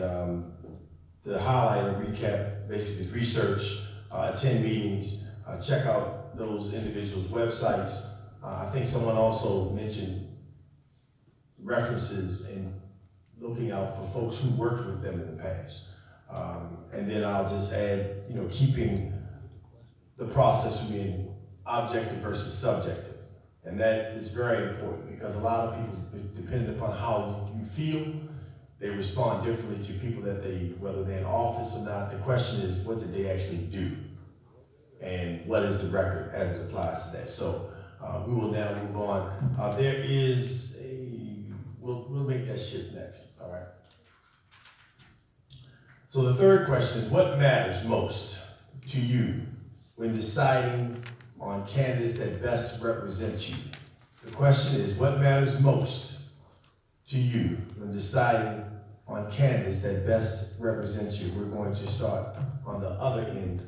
the highlight or recap basically is research, attend meetings, check out those individuals' websites. I think someone also mentioned references and looking out for folks who worked with them in the past. And then I'll just add, keeping the process from being objective versus subjective. And that is very important because a lot of people, depending upon how you feel, they respond differently to people that whether they're in office or not. The question is, what did they actually do? And what is the record as it applies to that? So we will now move on. There is we'll make that shift next, all right? So the third question is, what matters most to you when deciding on candidates that best represent you? The question is, what matters most to you when deciding on candidates that best represent you? We're going to start on the other end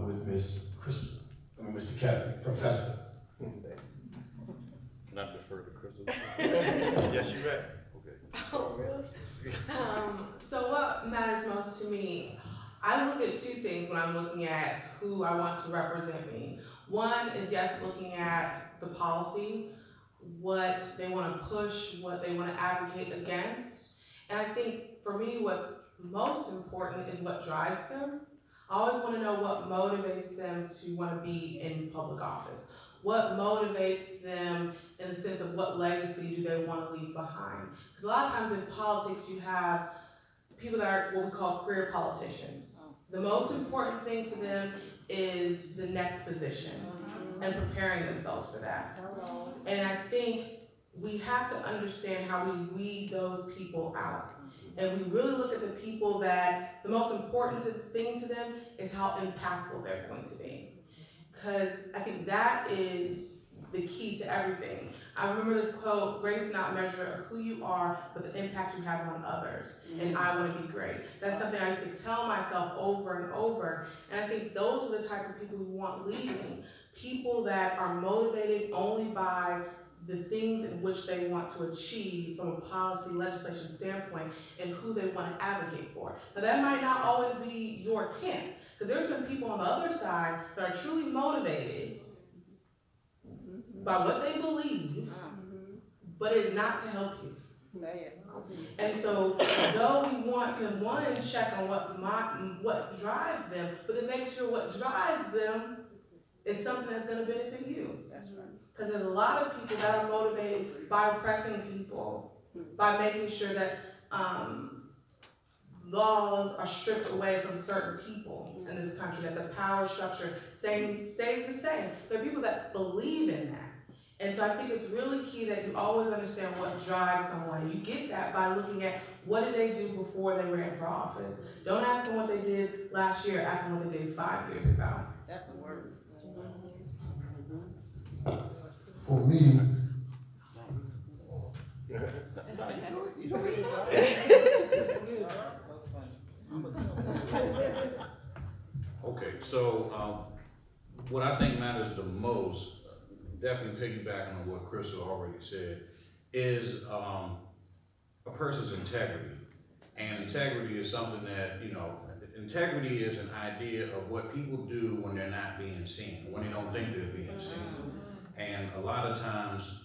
with Mr. Kevin, Professor. Not defer to Crystal. Yes, you may. Okay. Oh, really? So what matters most to me? I look at two things when I'm looking at who I want to represent me. One is, yes, looking at the policy, what they want to push, what they want to advocate against. And I think for me, what's most important is what drives them. I always want to know what motivates them to want to be in public office. What motivates them in the sense of what legacy do they want to leave behind? Because a lot of times in politics, you have people that are what we call career politicians. The most important thing to them is the next position and preparing themselves for that. And I think we have to understand how we weed those people out. And we really look at the people that the most important thing to them is how impactful they're going to be. Because I think that is the key to everything. I remember this quote, great is not a measure of who you are, but the impact you have on others. And I want to be great. That's something I used to tell myself over and over. And I think those are the type of people we want leading. People that are motivated only by the things in which they want to achieve from a policy legislation standpoint and who they want to advocate for. Now that might not always be your camp, because there's some people on the other side that are truly motivated by what they believe, but it's not to help you. And so, though we want to, one, check on what drives them, but then make sure what drives them is something that's going to benefit you. That's right. Because there's a lot of people that are motivated by oppressing people, by making sure that laws are stripped away from certain people in this country, that the power structure stays the same. There are people that believe in that. And so I think it's really key that you always understand what drives someone. You get that by looking at what did they do before they ran for office. Don't ask them what they did last year, ask them what they did 5 years ago. That's a word. For me, Okay, so what I think matters the most, definitely piggybacking on what Crystal already said, is a person's integrity. And integrity is something that, integrity is an idea of what people do when they're not being seen, when they don't think they're being seen. And a lot of times,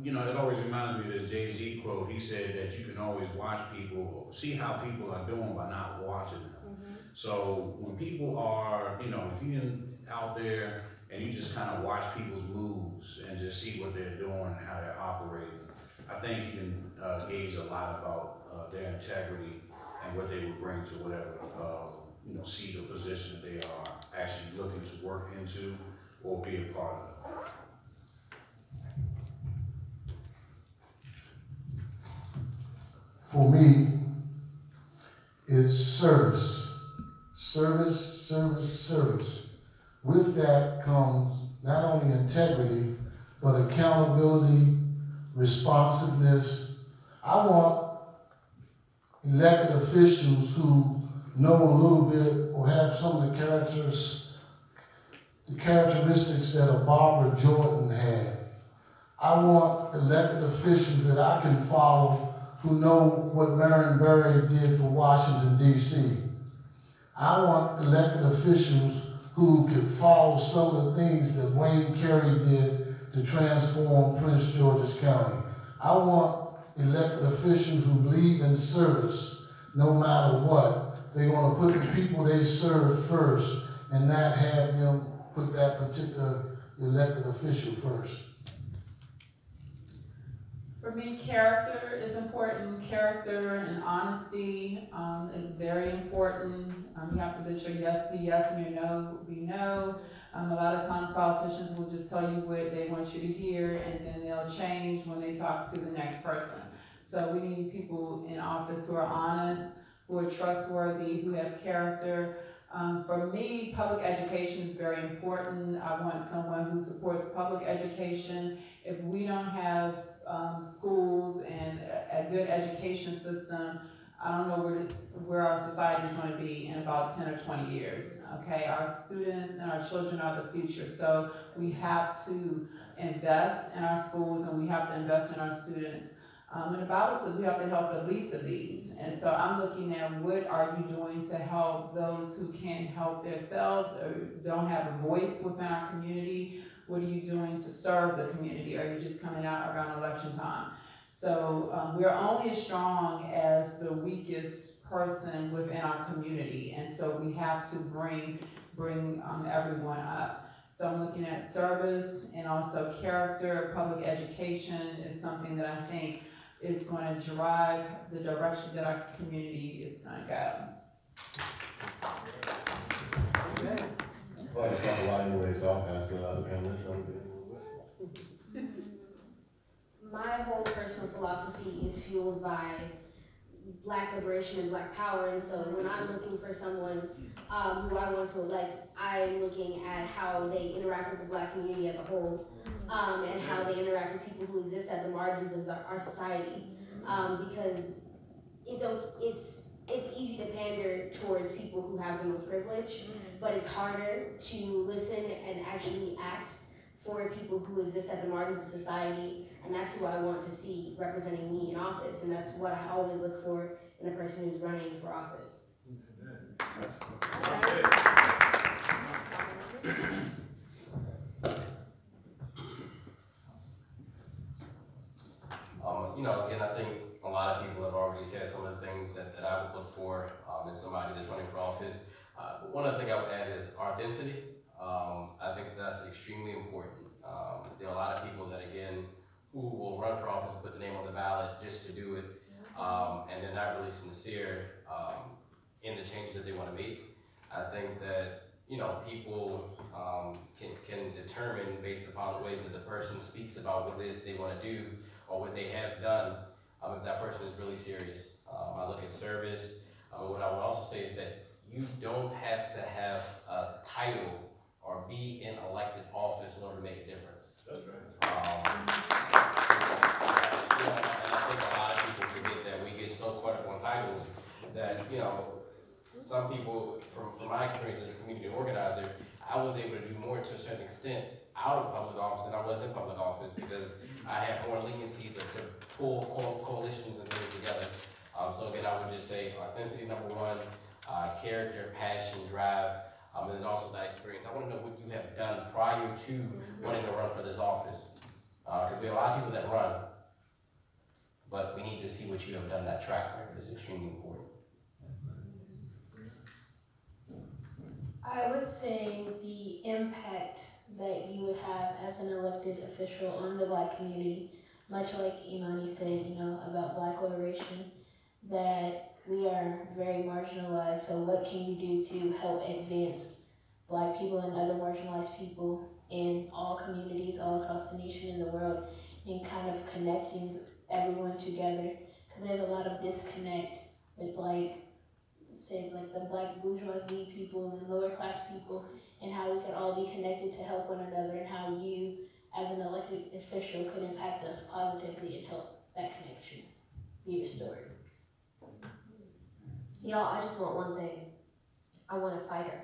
it always reminds me of this Jay-Z quote. He said that you can always watch people, see how people are doing by not watching them. So when people are, if you're out there and you just kind of watch people's moves and just see what they're doing and how they're operating, I think you can gauge a lot about their integrity and what they would bring to whatever, seat or position that they are actually looking to work into or be a part of. for me, it's service. Service, service, service. With that comes not only integrity, but accountability, responsiveness. I want elected officials who know a little bit or have some of the characteristics that a Barbara Jordan had. I want elected officials that I can follow who know what Marion Barry did for Washington, D.C. I want elected officials who could follow some of the things that Wayne Carey did to transform Prince George's County. I want elected officials who believe in service no matter what. They're going to put the people they serve first and not have them put that particular elected official first. For me, character is important. Character and honesty is very important. You have to let your yes be yes and your no be no. A lot of times politicians will just tell you what they want you to hear, and then they'll change when they talk to the next person. So we need people in office who are honest, who are trustworthy, who have character. For me, public education is very important. I want someone who supports public education. If we don't have schools and a good education system, I don't know where our society is going to be in about 10 or 20 years, okay? Our students and our children are the future, so we have to invest in our schools and we have to invest in our students. And the Bible says we have to help the least of these. And so I'm looking at what are you doing to help those who can't help themselves or don't have a voice within our community? What are you doing to serve the community? Or are you just coming out around election time? So we're only as strong as the weakest person within our community. And so we have to bring everyone up. So I'm looking at service and also character. Public education is something that I think is going to drive the direction that our community is going to go. Okay. Well, I talk a lot anyway, so I'll pass it to other panelists. my whole personal philosophy is fueled by Black liberation and Black power, and so when I'm looking for someone who I want to elect, I'm looking at how they interact with the Black community as a whole, and how they interact with people who exist at the margins of our society, because it's easy to pander towards people who have the most privilege, but it's harder to listen and actually act for people who exist at the margins of society, and that's who I want to see representing me in office, and that's what I always look for in a person who's running for office. Again, I think a lot of people have already said some of the things that I would look for in somebody that's running for office. But one other thing I would add is authenticity. I think that's extremely important. There are a lot of people that, again, who will run for office and put the name on the ballot just to do it, and they're not really sincere in the changes that they want to make. I think that, people can determine based upon the way that the person speaks about what it is they want to do or what they have done, if that person is really serious. I look at service. What I would also say is that you don't have to have a title or be in elected office in order to make a difference. That's right. And I think a lot of people forget that we get so caught up on titles that, some people, from my experience as a community organizer, I was able to do more to a certain extent out of public office than I was in public office because I had more leniency to pull coalitions and things together. So again, I would just say authenticity, number one, character, passion, drive, and then also that experience. I want to know what you have done prior to wanting to run for this office. Because we have a lot of people that run, but we need to see what you have done. That track record is extremely important. I would say the impact that you would have as an elected official on the Black community, much like Imani said, about Black liberation, that we are very marginalized. So what can you do to help advance Black people and other marginalized people in all communities all across the nation and the world, and kind of connecting everyone together? Because there's a lot of disconnect with the Black bourgeoisie people and lower class people, and how we could all be connected to help one another, and how you, as an elected official, could impact us positively and help that connection be restored. Y'all, I just want one thing. I want a fighter.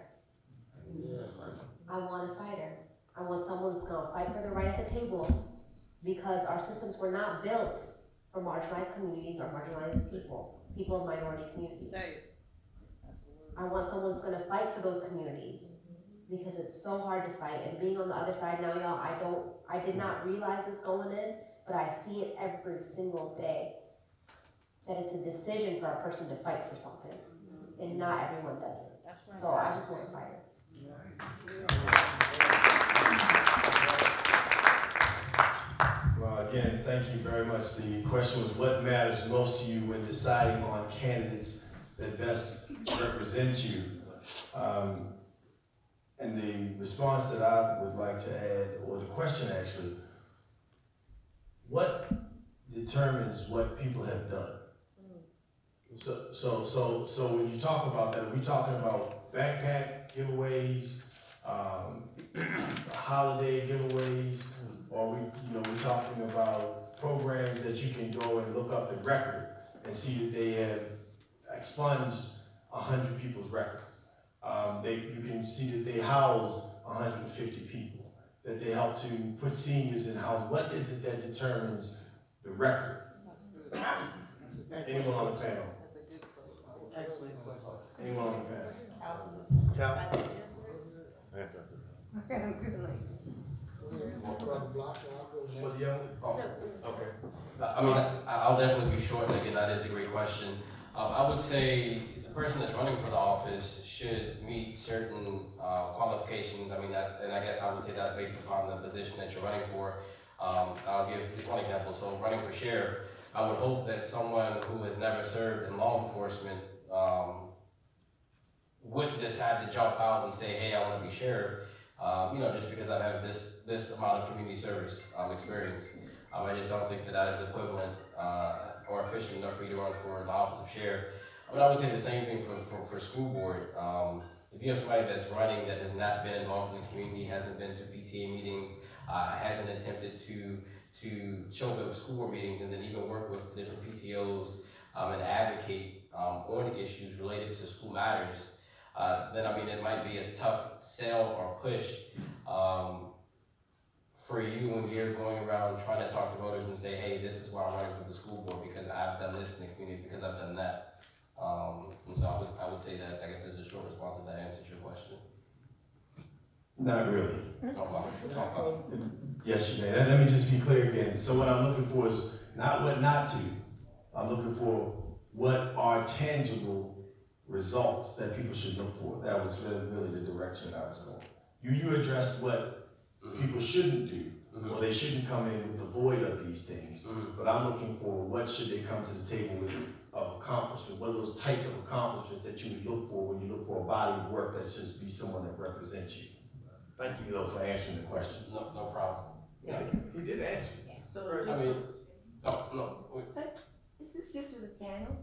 I want a fighter. I want someone that's gonna fight for the right at the table, because our systems were not built for marginalized communities or marginalized people of minority communities. I want someone that's gonna fight for those communities, because it's so hard to fight. And being on the other side now, y'all, I did not realize this going in, but I see it every single day, that it's a decision for a person to fight for something, and not everyone does it. That's right. So I just want a fighter. Well, again, thank you very much. The question was, what matters most to you when deciding on candidates that best represent you? And the response that I would like to add, or the question actually, what determines what people have done? So when you talk about that, are we talking about backpack giveaways, holiday giveaways, or we're talking about programs that you can go and look up the record and see that they have expunged 100 people's records. You can see that they housed 150 people, that they helped to put seniors in houses. What is it that determines the record? Anyone on the panel? Excellent question. Anyone on the panel? Cal? Okay, I'm good, For the young? Oh, okay. I'll definitely be short, and again, that is a great question. I would say the person that's running for the office should meet certain qualifications. And I guess I would say that's based upon the position that you're running for. I'll give just one example. So running for sheriff, I would hope that someone who has never served in law enforcement wouldn't decide to jump out and say, hey, I want to be sheriff, just because I have this amount of community service experience. I just don't think that that is equivalent or efficient enough for you to run for the office of sheriff. I mean, I would say the same thing for school board. If you have somebody that's running that has not been involved in the community, hasn't been to PTA meetings, hasn't attempted to show up at school board meetings and then even work with different PTOs and advocate on issues related to school matters, then I mean, it might be a tough sell or push for you when you're going around trying to talk to voters and say, hey, this is why I'm running for the school board, because I've done this in the community, because I've done that. And so I would say that, I guess, is a short response if that answers your question. Not really. Talk about. Yes, you may. Let me just be clear again. So what I'm looking for is not what not to. I'm looking for what are tangible results that people should look for. That was really the direction I was going. You addressed what people shouldn't do. Well, they shouldn't come in with the void of these things. But I'm looking for what should they come to the table with of accomplishment. What are those types of accomplishments that you would look for when you look for a body of work that should be someone that represents you? Thank you, though, for answering the question. No problem. Yeah, he did answer. So, I mean, no. is this just for the panel?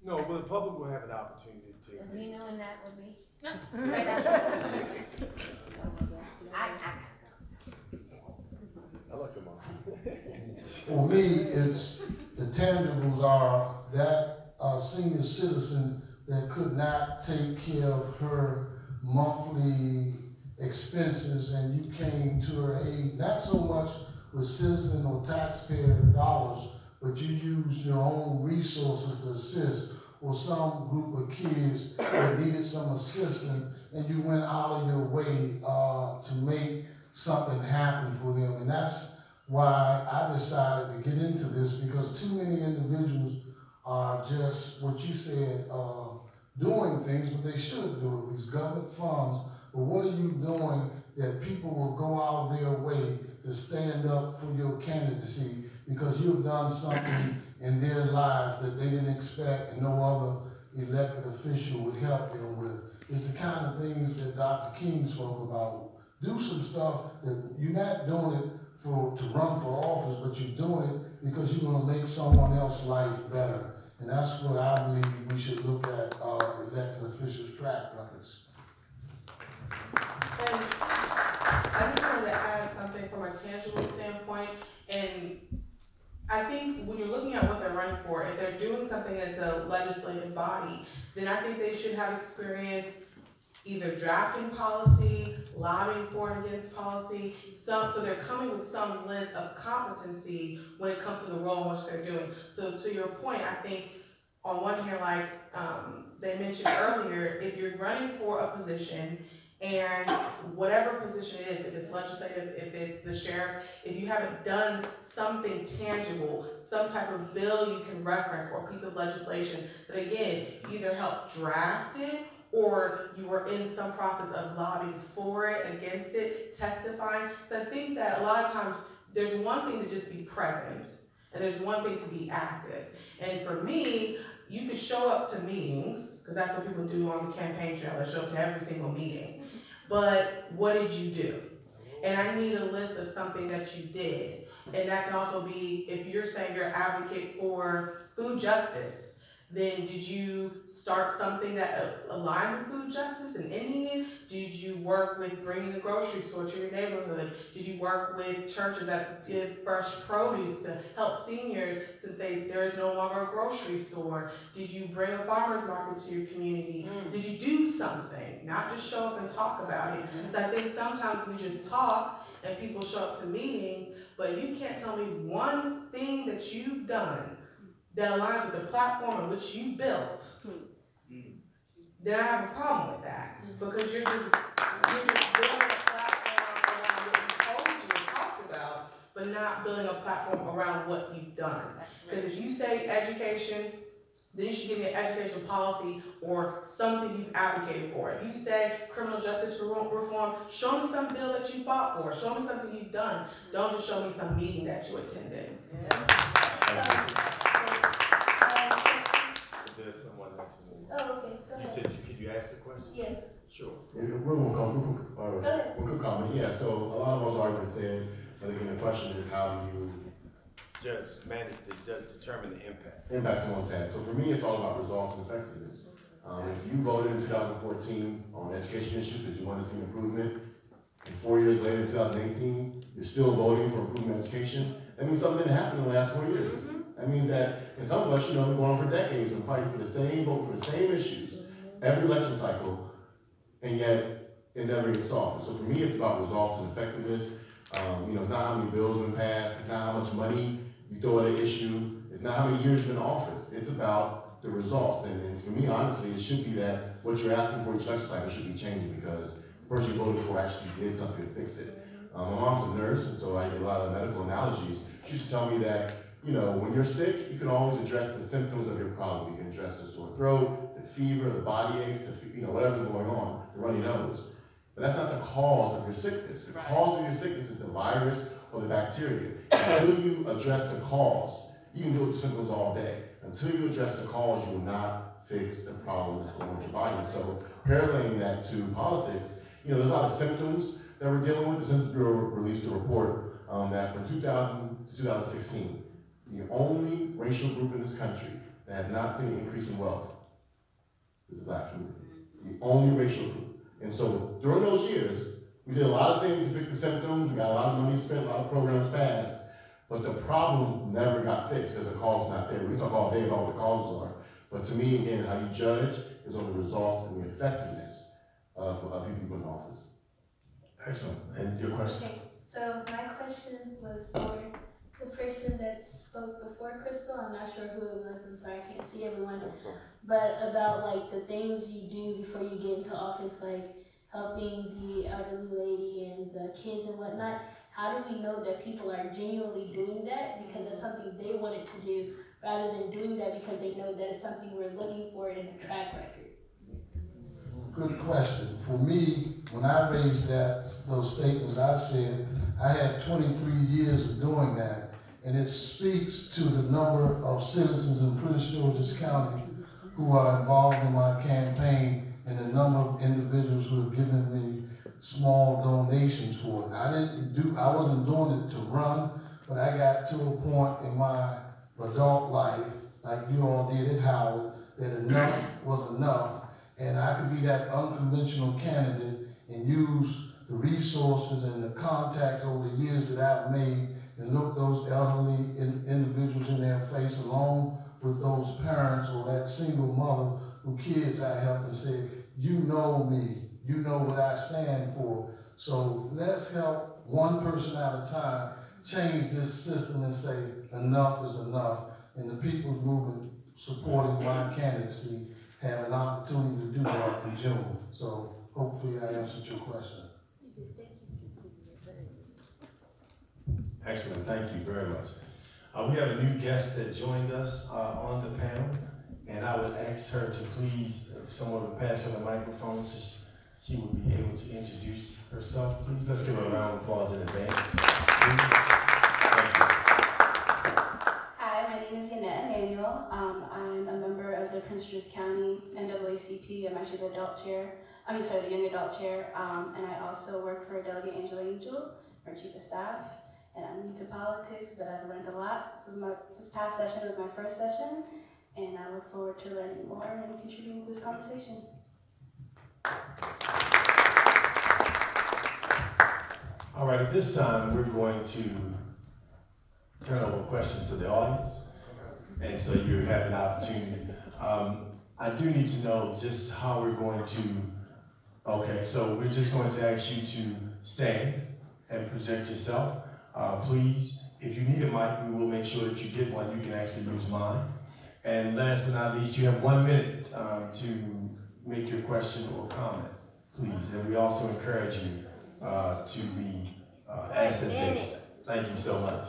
No, well, the public will have an opportunity to take. Do you know when that will be? I like them all. For me, it's, the tangibles are that senior citizen that could not take care of her monthly expenses and you came to her aid, not so much with citizen or taxpayer dollars, but you used your own resources to assist, or some group of kids that needed some assistance and you went out of your way to make something happen for them. And that's why I decided to get into this, because too many individuals are just, what you said, doing things, but they should do it, these government funds. But what are you doing that people will go out of their way to stand up for your candidacy because you've done something in their lives that they didn't expect and no other elected official would help them with? It's the kind of things that Dr. King spoke about. Do some stuff that you're not doing it to run for office, but you're doing it because you're going to make someone else's life better. And that's what I believe we should look at elected officials' track records. And I just wanted to add something from a tangible standpoint. And I think when you're looking at what they're running for, if they're doing something that's a legislative body, then I think they should have experience either drafting policy, lobbying for and against policy, so they're coming with some lens of competency when it comes to the role in which they're doing. So to your point, I think on one hand, like they mentioned earlier, if you're running for a position and whatever position it is, if it's legislative, if it's the sheriff, if you haven't done something tangible, some type of bill you can reference or piece of legislation that again, either helped draft it or you were in some process of lobbying for it, against it, testifying. So I think that a lot of times there's one thing to just be present and there's one thing to be active. And for me, you could show up to meetings, because that's what people do on the campaign trail, they show up to every single meeting. But what did you do? And I need a list of something that you did. And that can also be, if you're saying you're an advocate for food justice, then did you start something that aligns with food justice and ending it? Did you work with bringing a grocery store to your neighborhood? Did you work with churches that give fresh produce to help seniors since there is no longer a grocery store? Did you bring a farmer's market to your community? Did you do something? Not just show up and talk about it. Because I think sometimes we just talk and people show up to meetings, but you can't tell me one thing that you've done that aligns with the platform in which you built, then I have a problem with that. Because you're just building a platform around what you told you and talked about, but not building a platform around what you've done. Because if you say education, then you should give me an education policy or something you've advocated for. If you say criminal justice reform, show me some bill that you fought for. Show me something you've done. Don't just show me some meeting that you attended. There's someone next to me. Oh, okay, go ahead. You said, could you ask the question? Yes. Sure. Quick comment. Yeah, so a lot of us already been saying, but again, the question is how do you manage to determine the impact? Impact someone's had. So for me, it's all about results and effectiveness. If you voted in 2014 on education issues because you wanted to see improvement, and 4 years later, in 2018, you're still voting for improvement in education, that means something didn't happen in the last 4 years. That means that, and some of us, you know, we're going on for decades and fighting for the same, vote for the same issues every election cycle, and yet it never gets solved. So for me, it's about results and effectiveness. You know, it's not how many bills have been passed, it's not how much money you throw at an issue, it's not how many years you've been in office, it's about the results. And for me, honestly, it should be that what you're asking for each election cycle should be changing because the person you voted for actually did something to fix it. My mom's a nurse, and so I get a lot of medical analogies. She used to tell me that, you know, when you're sick, you can always address the symptoms of your problem. You can address the sore throat, the fever, the body aches, you know, whatever's going on, the runny nose. But that's not the cause of your sickness. The cause of your sickness is the virus or the bacteria. Until you address the cause, you can deal with the symptoms all day. Until you address the cause, you will not fix the problem that's going on with your body. And so paralleling that to politics, you know, there's a lot of symptoms that we're dealing with. The Census Bureau released a report that from 2000 to 2016, the only racial group in this country that has not seen an increase in wealth is the Black community. The only racial group. And so during those years, we did a lot of things to fix the symptoms, we got a lot of money spent, a lot of programs passed, but the problem never got fixed because the cause is not there. We can talk all day about what the causes are, but to me, again, how you judge is on the results and the effectiveness of people in office. Excellent. And your question? Okay, so my question was for the person that spoke before Crystal. I'm not sure who it was, I'm sorry, I can't see everyone. But about like the things you do before you get into office, like helping the elderly lady and the kids and whatnot. How do we know that people are genuinely doing that because it's something they wanted to do rather than doing that because they know that it's something we're looking for in a track record? Good question. For me, when I raised those statements, I said I have 23 years of doing that, and it speaks to the number of citizens in Prince George's County who are involved in my campaign and the number of individuals who have given me small donations for it. I wasn't doing it to run, but I got to a point in my adult life, like you all did at Howard, that enough was enough, and I could be that unconventional candidate and use the resources and the contacts over the years that I've made and look those elderly individuals in their face along with those parents or that single mother who kids I helped and say, you know me, you know what I stand for. So let's help one person at a time change this system and say enough is enough. And the People's Movement supporting my candidacy have an opportunity to do that in June. So hopefully I answered your question. Excellent, thank you very much. We have a new guest that joined us on the panel, and I would ask her to please, if someone would pass her the microphone so she would be able to introduce herself. Please, let's give her a round of applause in advance. Thank you. Hi, my name is Millennial. I'm a member of the Prince George's County NAACP. I'm actually the the young adult chair, and I also work for Delegate Angel, our chief of staff. And I'm new to politics, but I've learned a lot. This past session was my first session, and I look forward to learning more and contributing to this conversation. All right, at this time, we're going to turn over questions to the audience. And so you have an opportunity. I do need to know just how we're going to, okay, so we're just going to ask you to stand and project yourself. Please, if you need a mic, we will make sure that you get one. You can actually use mine. And last but not least, you have 1 minute to make your question or comment, please. And we also encourage you to be asset-based. Thank you so much.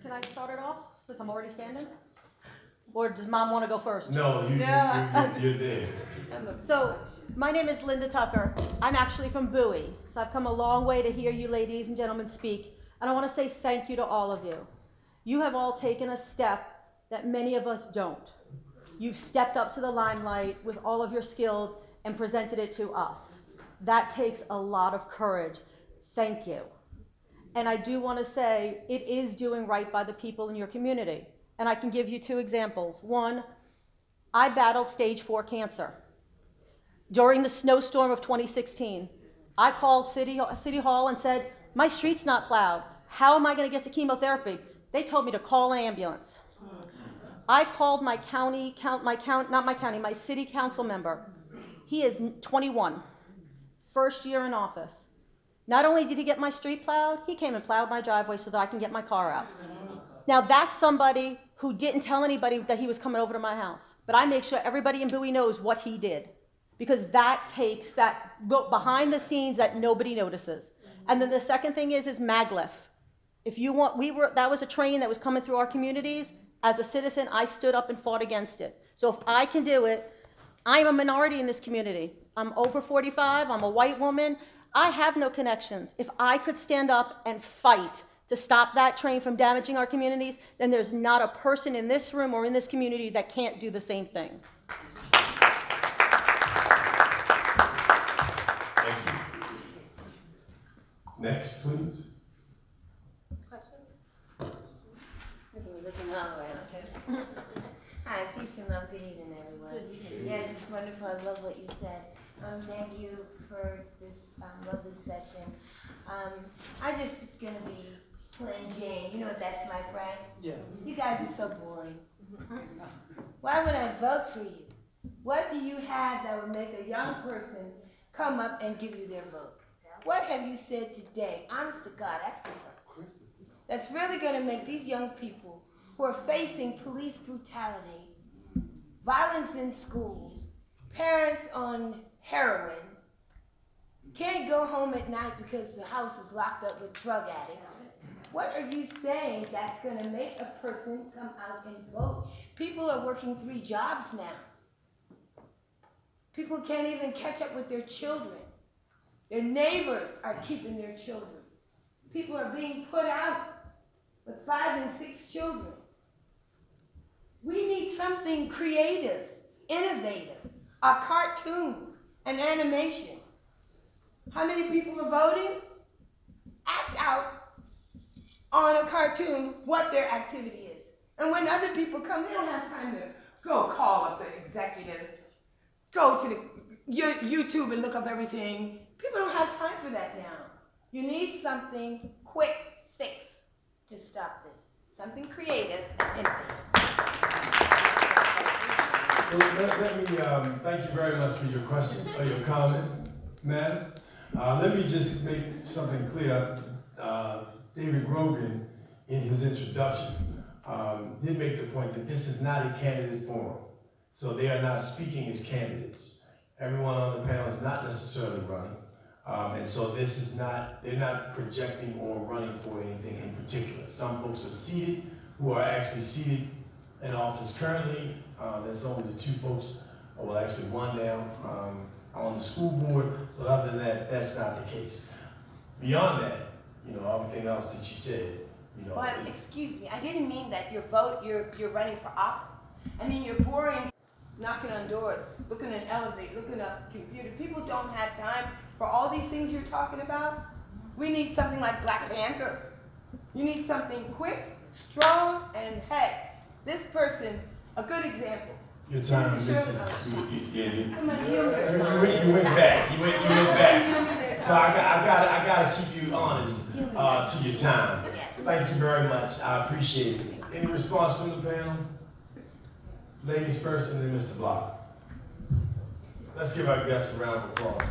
Can I start it off since I'm already standing? Or does Mom want to go first? No, you're there. So, my name is Linda Tucker. I'm actually from Bowie. So I've come a long way to hear you ladies and gentlemen speak. And I want to say thank you to all of you. You have all taken a step that many of us don't. You've stepped up to the limelight with all of your skills and presented it to us. That takes a lot of courage. Thank you. And I do want to say it is doing right by the people in your community. And I can give you 2 examples. One, I battled stage 4 cancer. During the snowstorm of 2016, I called City Hall and said, my street's not plowed. How am I going to get to chemotherapy? They told me to call an ambulance. I called my city council member. He is 21, first year in office. Not only did he get my street plowed, he came and plowed my driveway so that I can get my car out. Now that's somebody who didn't tell anybody that he was coming over to my house. But I make sure everybody in Bowie knows what he did, because that takes that behind the scenes that nobody notices. And then the second thing is Maglev. If you want, that was a train that was coming through our communities. As a citizen, I stood up and fought against it. So if I can do it, I'm a minority in this community. I'm over 45, I'm a white woman. I have no connections. If I could stand up and fight to stop that train from damaging our communities, then there's not a person in this room or in this community that can't do the same thing. Thank you. Next, please. Looking all around. Hi, peace and love. Good evening, everyone. Good evening. Yes, it's wonderful. I love what you said. Thank you for this lovely session. I'm just going to be plain Jane. You know what that's like, right? Yes. You guys are so boring. Why would I vote for you? What do you have that would make a young person come up and give you their vote? What have you said today? Honest to God, ask yourself. That's really going to make these young people who are facing police brutality, violence in schools, parents on heroin, can't go home at night because the house is locked up with drug addicts. What are you saying that's going to make a person come out and vote? People are working 3 jobs now. People can't even catch up with their children. Their neighbors are keeping their children. People are being put out with 5 and 6 children. We need something creative, innovative, a cartoon, an animation. How many people are voting? Act out on a cartoon what their activity is. And when other people come, they don't have time to go call up the executive, go to the YouTube and look up everything. People don't have time for that now. You need something quick fix to stop this. Something creative and So let me thank you very much for your question or your comment, ma'am. Let me just make something clear. David Grogan, in his introduction, did make the point that this is not a candidate forum. So they are not speaking as candidates. Everyone on the panel is not necessarily running. And so this is not, they're not projecting or running for anything in particular. Some folks are seated, who are actually seated in office currently. There's only the 2 folks, well actually 1 now, on the school board, but other than that, that's not the case. Beyond that, you know, everything else that you said, you know. But excuse me, I didn't mean that you're running for office. I mean you're boring, knocking on doors, looking in an elevator, looking up computer. People don't have time for all these things you're talking about. We need something like Black Panther. You need something quick, strong, and hey, this person, a good example. Your time, Sure. You went back. You went back. So I gotta keep you honest to your time. Thank you very much. I appreciate it. Any response from the panel? Ladies first, and then Mr. Block. Let's give our guests a round of applause.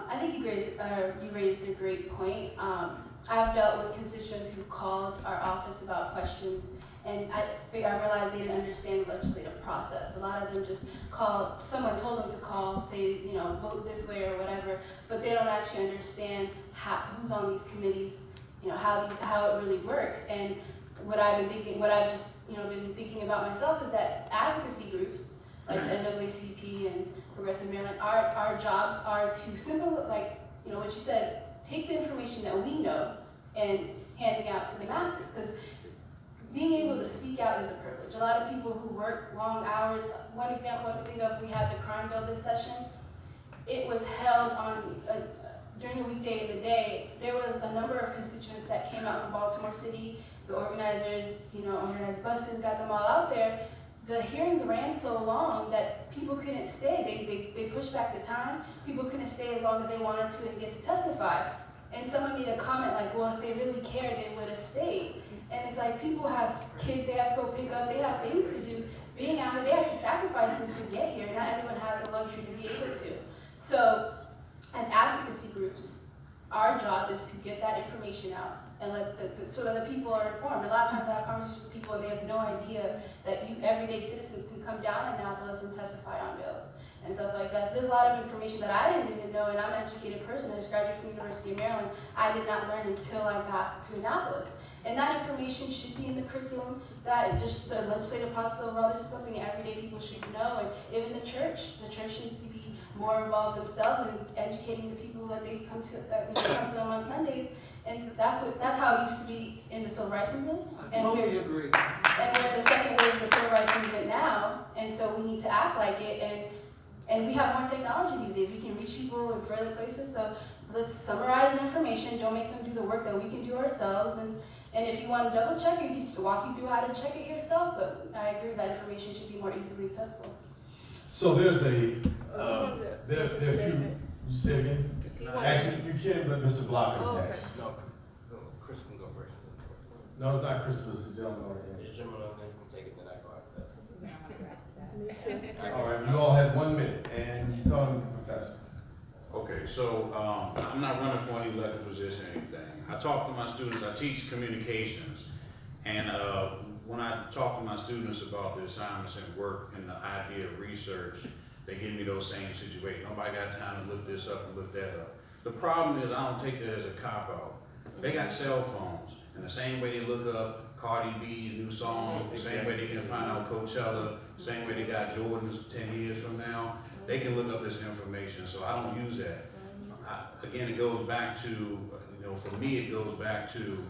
I think you raised a great point. I've dealt with constituents who called our office about questions, and I realized they didn't understand the legislative process. A lot of them just called, someone told them to call, say, you know, vote this way or whatever, but they don't actually understand who's on these committees, you know, how it really works. And what I've just been thinking about myself is that advocacy groups like the NAACP and Progressive Maryland, our jobs are to like, you know, what you said, take the information that we know and handing out to the masses, because being able to speak out is a privilege. A lot of people who work long hours, one example I think of, we had the crime bill this session. It was held on during the weekday of the day, there was a number of constituents that came out from Baltimore City. The organizers, organized buses, got them all out there. The hearings ran so long that people couldn't stay. They pushed back the time. People couldn't stay as long as they wanted to and get to testify. And someone made a comment like, well, if they really cared, they would have stayed. And it's like, people have kids they have to go pick up, they have things to do. Being out here, they have to sacrifice things to get here. Not everyone has the luxury to be able to. So, as advocacy groups, our job is to get that information out and so that the people are informed. A lot of times I have conversations with people and they have no idea that everyday citizens can come down to Annapolis and testify on bills and stuff like that. So there's a lot of information that I didn't even know, and I'm an educated person. I just graduated from the University of Maryland. I did not learn until I got to Annapolis. And that information should be in the curriculum, that just the legislative process overall, this is something everyday people should know. And even the church needs to be more involved themselves in educating the people that they come to them on Sundays. And that's how it used to be in the Civil Rights Movement. And Totally agree. And we're in the second wave of the Civil Rights Movement now, and so we need to act like it. And we have more technology these days. We can reach people in further places. So let's summarize the information. Don't make them do the work that we can do ourselves. And if you want to double check it, we can just walk you through how to check it yourself. But I agree that information should be more easily accessible. So there's there are a few, you say it again? Actually, you can, but Mr. Block is next. No, Chris can go first. No, it's not Chris, it's the gentleman over here. The gentleman over there can take it, then I go after that. All right, you all have 1 minute, and starting with the professor. Okay, so I'm not running for any elected position or anything. I talk to my students, I teach communications, and when I talk to my students about the assignments and work and the idea of research, they give me those same situations. Nobody got time to look this up and look that up. The problem is I don't take that as a cop-out. They got cell phones, and the same way they look up Cardi B's new song, the same way they can find out Coachella, the same way they got Jordans 10 years from now, they can look up this information, so I don't use that. Again, it goes back to, for me it goes back to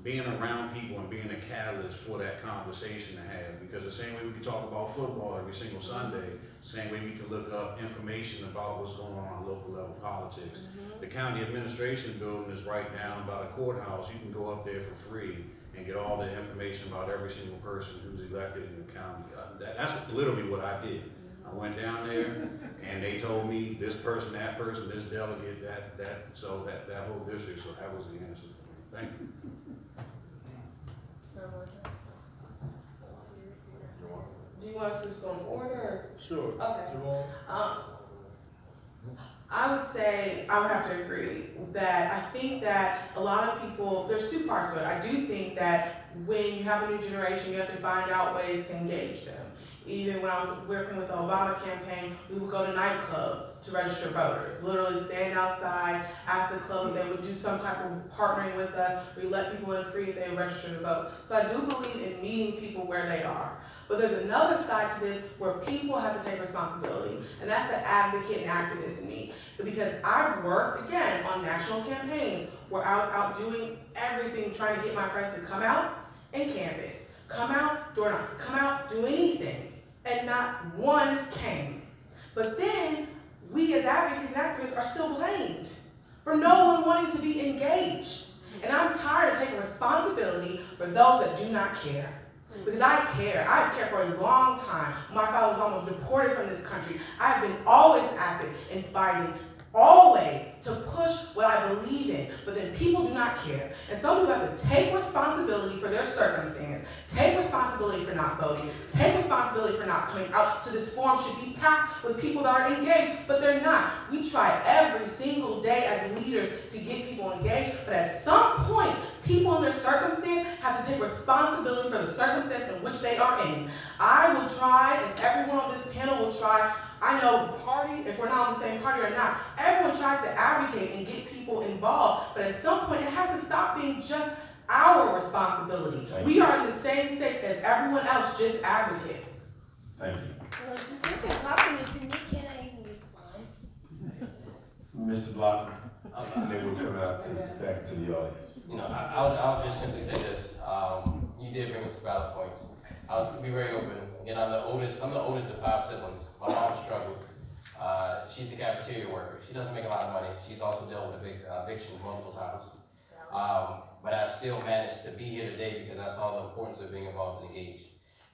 being around people and being a catalyst for that conversation to have. Because the same way we can talk about football every single Sunday, the same way we can look up information about what's going on local level politics. The county administration building is right down by the courthouse. You can go up there for free and get all the information about every single person who's elected in the county. That's literally what I did. I went down there and they told me this person, this delegate, that whole district. So that was the answer for me. Thank you. Do you want us to just go in order? Or? Sure. Okay. I would say, I would have to agree that I think that a lot of people, there's two parts to it. I do think that when you have a new generation, you have to find out ways to engage them. Even when I was working with the Obama campaign, we would go to nightclubs to register voters. Literally stand outside, ask the club if they would do some type of partnering with us. We let people in free if they register to vote. So I do believe in meeting people where they are. But there's another side to this where people have to take responsibility. And that's the advocate and activist in me. Because I've worked, again, on national campaigns where I was out doing everything, trying to get my friends to come out and canvass. Come out, door knock, come out, do anything. And not one came. But then, we as advocates and activists are still blamed for no one wanting to be engaged. And I'm tired of taking responsibility for those that do not care. Because I care. I've cared for a long time. My father was almost deported from this country. I've been always active in fighting, always to push what I believe in, but then people do not care. And some people have to take responsibility for their circumstance, take responsibility for not voting, take responsibility for not coming out. So this forum should be packed with people that are engaged, but they're not. We try every single day as leaders to get people engaged, but at some point, people in their circumstance have to take responsibility for the circumstance in which they are in. I will try, and everyone on this panel will try. I know party, if we're not on the same party or not, everyone tries to advocate and get people involved, but at some point it has to stop being just our responsibility. We are in the same state as everyone else, just advocates. Thank you. Well, if you're talking to me, can I even respond? Mr. Block, and then we'll come out back to the audience. I'll just simply say this. You did bring up some valid points. I'll be very open. Again, I'm the oldest of 5 siblings. My mom struggled. She's a cafeteria worker. She doesn't make a lot of money. She's also dealt with evictions multiple times. But I still managed to be here today because I saw the importance of being involved and engaged.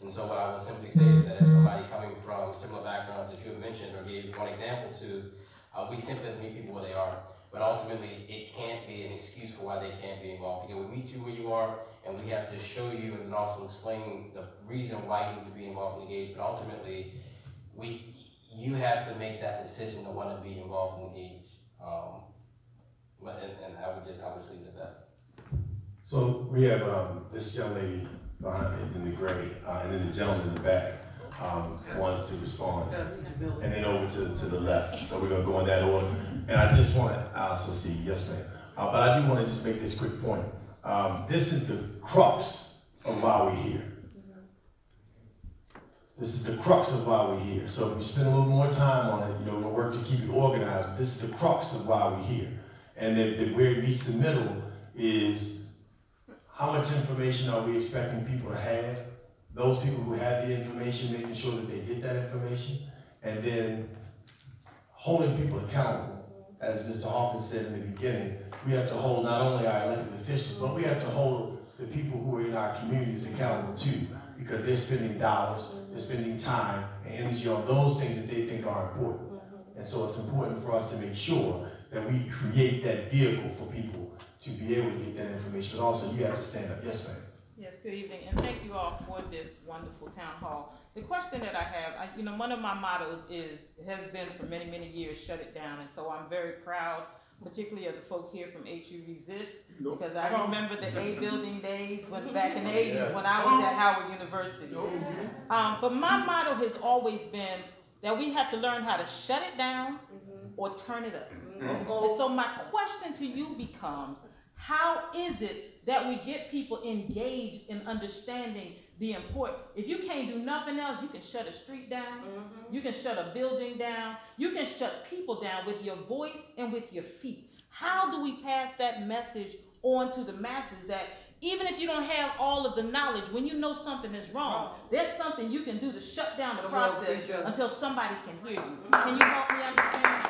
And so what I will simply say is that as somebody coming from similar backgrounds that you have mentioned or gave one example to, we simply have to meet people where they are. But ultimately, it can't be an excuse for why they can't be involved. Because we meet you where you are, and we have to show you and also explain the reason why you need to be involved and engaged. But ultimately, you have to make that decision to want to be involved and engaged. And I would just leave it at that. So we have this young lady behind me in the gray, and then the gentleman in the back wants to respond, and then over to the left. So we're gonna go in that order. And I just want to also see, yes ma'am, but I do want to just make this quick point. This is the crux of why we're here. This is the crux of why we're here. So if we spend a little more time on it, we'll work to keep it organized. But this is the crux of why we're here. And then where it meets the middle is how much information are we expecting people to have? Those people who have the information, making sure that they get that information, and then holding people accountable. As Mr. Hawkins said in the beginning, we have to hold not only our elected officials, but we have to hold the people who are in our communities accountable too, because they're spending dollars, they're spending time and energy on those things that they think are important. And so it's important for us to make sure that we create that vehicle for people to be able to get that information, but also you have to stand up. Yes, ma'am. Yes, good evening, and thank you all for this wonderful town hall. The question that I have, one of my mottos has been for many, many years, shut it down, and so I'm very proud, particularly of the folk here from HU Resist, because I remember the A building days back in the 80s when I was at Howard University. But my motto has always been that we have to learn how to shut it down or turn it up. And so my question to you becomes, how is it that we get people engaged in understanding the importance? If you can't do nothing else, you can shut a street down, you can shut a building down, you can shut people down with your voice and with your feet. How do we pass that message on to the masses that even if you don't have all of the knowledge, when you know something is wrong, there's something you can do to shut down the process until somebody can hear you. Can you help me understand?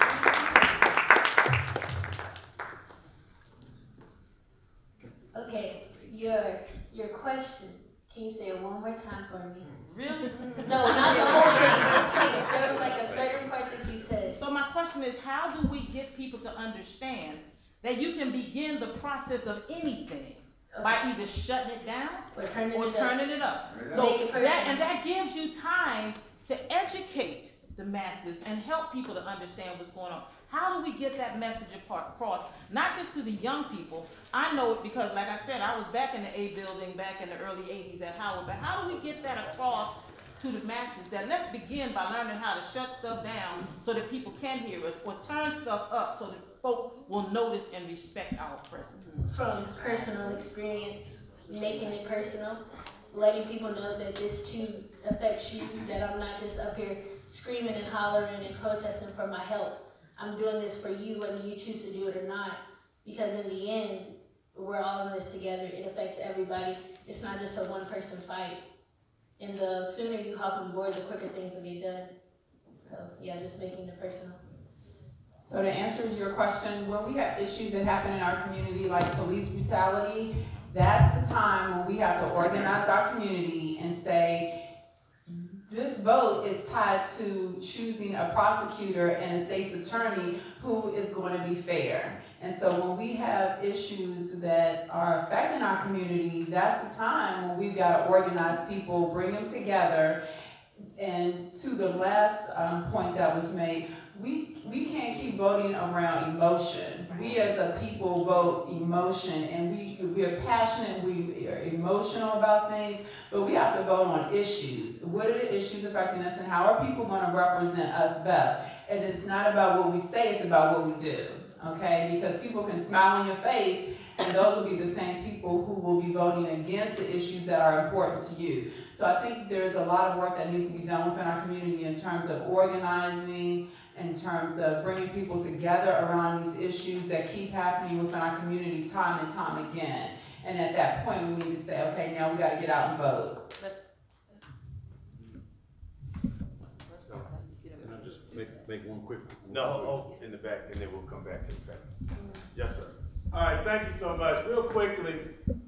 Okay, your question, can you say it one more time for me? Really? No, not the whole thing. Just there was like a certain part that you said. So my question is, how do we get people to understand that you can begin the process of anything by either shutting it down or turning it up? So that gives you time to educate the masses and help people to understand what's going on. How do we get that message across, not just to the young people? I know it because, like I said, I was back in the A building back in the early 80s at Howard, but how do we get that across to the masses that let's begin by learning how to shut stuff down so that people can hear us, or turn stuff up so that folk will notice and respect our presence? From personal experience, making it personal, letting people know that this too affects you, that I'm not just up here screaming and hollering and protesting for my health. I'm doing this for you, whether you choose to do it or not, because in the end, we're all in this together. It affects everybody. It's not just a one-person fight. And the sooner you hop on board, the quicker things will get done. So yeah, just making it personal. So to answer your question, when we have issues that happen in our community, like police brutality, that's the time when we have to organize our community and say, this vote is tied to choosing a prosecutor and a state's attorney who is going to be fair. And so when we have issues that are affecting our community, that's the time when we've got to organize people, bring them together. And to the last point that was made, we can't keep voting around emotion. We as a people vote emotion, and we are passionate, we are emotional about things, but we have to vote on issues. What are the issues affecting us, and how are people going to represent us best? And it's not about what we say, it's about what we do, okay? Because people can smile in your face, and those will be the same people who will be voting against the issues that are important to you. So I think there's a lot of work that needs to be done within our community in terms of organizing, in terms of bringing people together around these issues that keep happening within our community time and time again. And at that point, we need to say, okay, now we got to get out and vote. Can I just make make one quick. No, in the back, and then we'll come back to the back. Yes, sir. All right, thank you so much. Real quickly,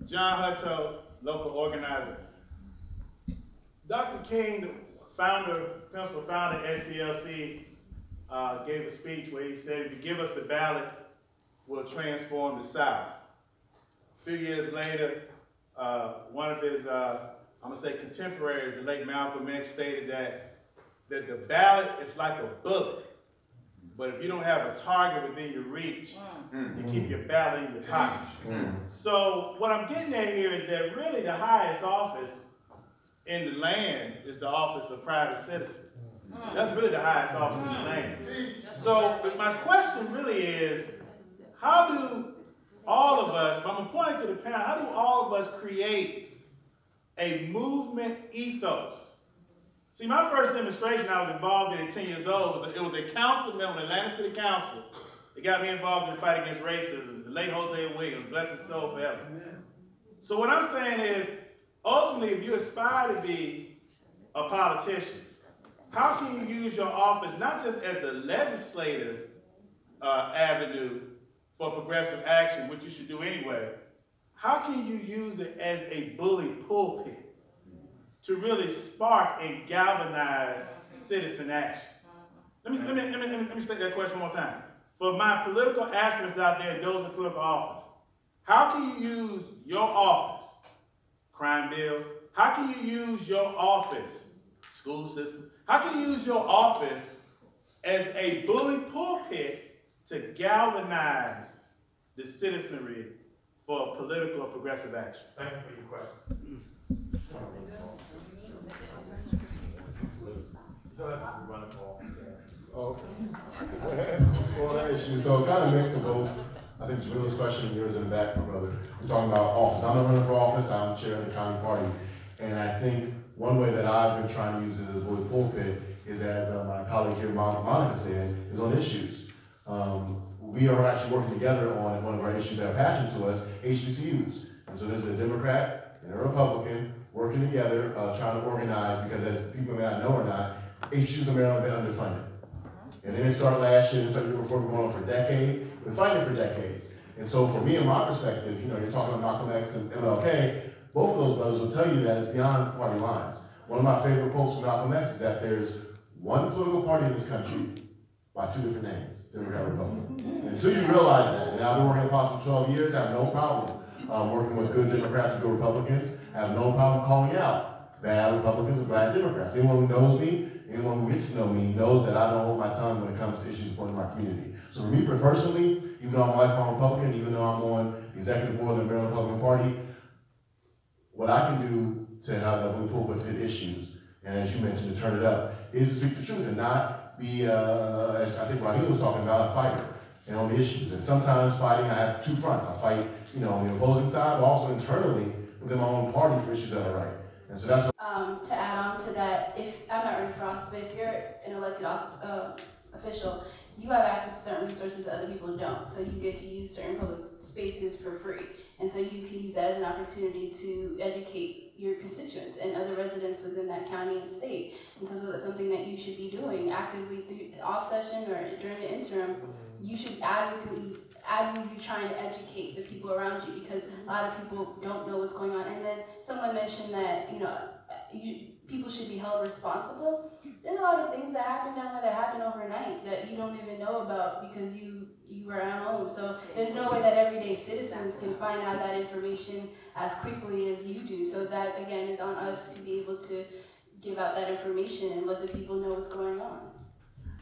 John Hutto, local organizer. Dr. King, the principal founder of SCLC, gave a speech where he said, if you give us the ballot, we'll transform the South. A few years later, one of his, I'm gonna say contemporaries, the late Malcolm X, stated that the ballot is like a bullet, but if you don't have a target within your reach, you keep your ballot in your pocket. So what I'm getting at here is that really the highest office in the land is the office of private citizen. That's really the highest office in the land. So my question really is, how do all of us, but I'm pointing to the panel, how do all of us create a movement ethos? See, my first demonstration I was involved in at 10 years old, it was a council member, Atlanta City Council, that got me involved in the fight against racism, the late Jose Williams, bless his soul forever. So what I'm saying is, ultimately, if you aspire to be a politician, how can you use your office not just as a legislative avenue for progressive action, which you should do anyway, how can you use it as a bully pulpit to really spark and galvanize citizen action? Let me state that question one more time. For my political aspirants out there, those in political office, how can you use your office, crime bill, how can you use your office, school system, how can you use your office as a bully pulpit to galvanize the citizenry for political or progressive action? Thank you for your question. Oh, well, that issue, so kind of mixed in both. I think Jamila's question and yours in the back, my brother. We're talking about office. I'm not running for office, I'm chair of the county party. And I think one way that I've been trying to use it as a bully pulpit is, as my colleague here, Monica said, is on issues. We are actually working together on one of our issues that are passionate to us, HBCUs. And so there's a Democrat and a Republican working together, trying to organize, because as people may not know or not, HBCUs in Maryland have been underfunded. And then it started last year, and started before going on for decades. We've been fighting for decades. And so for me and my perspective, you know, you're talking about Malcolm X and MLK, both of those brothers will tell you that it's beyond party lines. One of my favorite quotes from Malcolm X is that there's one political party in this country by two different names, Democrat and Republican. Until you realize that, and I've been working in politics for 12 years, I have no problem working with good Democrats and good Republicans. I have no problem calling out bad Republicans or bad Democrats. Anyone who knows me, anyone who gets to know me, knows that I don't hold my tongue when it comes to issues important to my community. So for me personally, even though I'm a lifelong Republican, even though I'm on the executive board of the Maryland Republican Party, what I can do to have that bully pulpit hit issues, and as you mentioned, to turn it up, is to speak the truth and not be, as I think Raheem was talking about, a fighter and on the issues. And sometimes fighting, I have two fronts. I fight, you know, on the opposing side, but also internally within my own party for issues that are right. And so that's what to add on to that, if I'm not running for office, but if you're an elected official, you have access to certain resources that other people don't. So you get to use certain public spaces for free. And so you can use that as an opportunity to educate your constituents and other residents within that county and state. And so that's something that you should be doing actively through the off session or during the interim. You should advocately trying to educate the people around you, because a lot of people don't know what's going on. And then someone mentioned that, you know, people should be held responsible. There's a lot of things that happen down there that happen overnight that you don't even know about because you were at home. So there's no way that everyday citizens can find out that information as quickly as you do. So that, again, is on us to be able to give out that information and let the people know what's going on.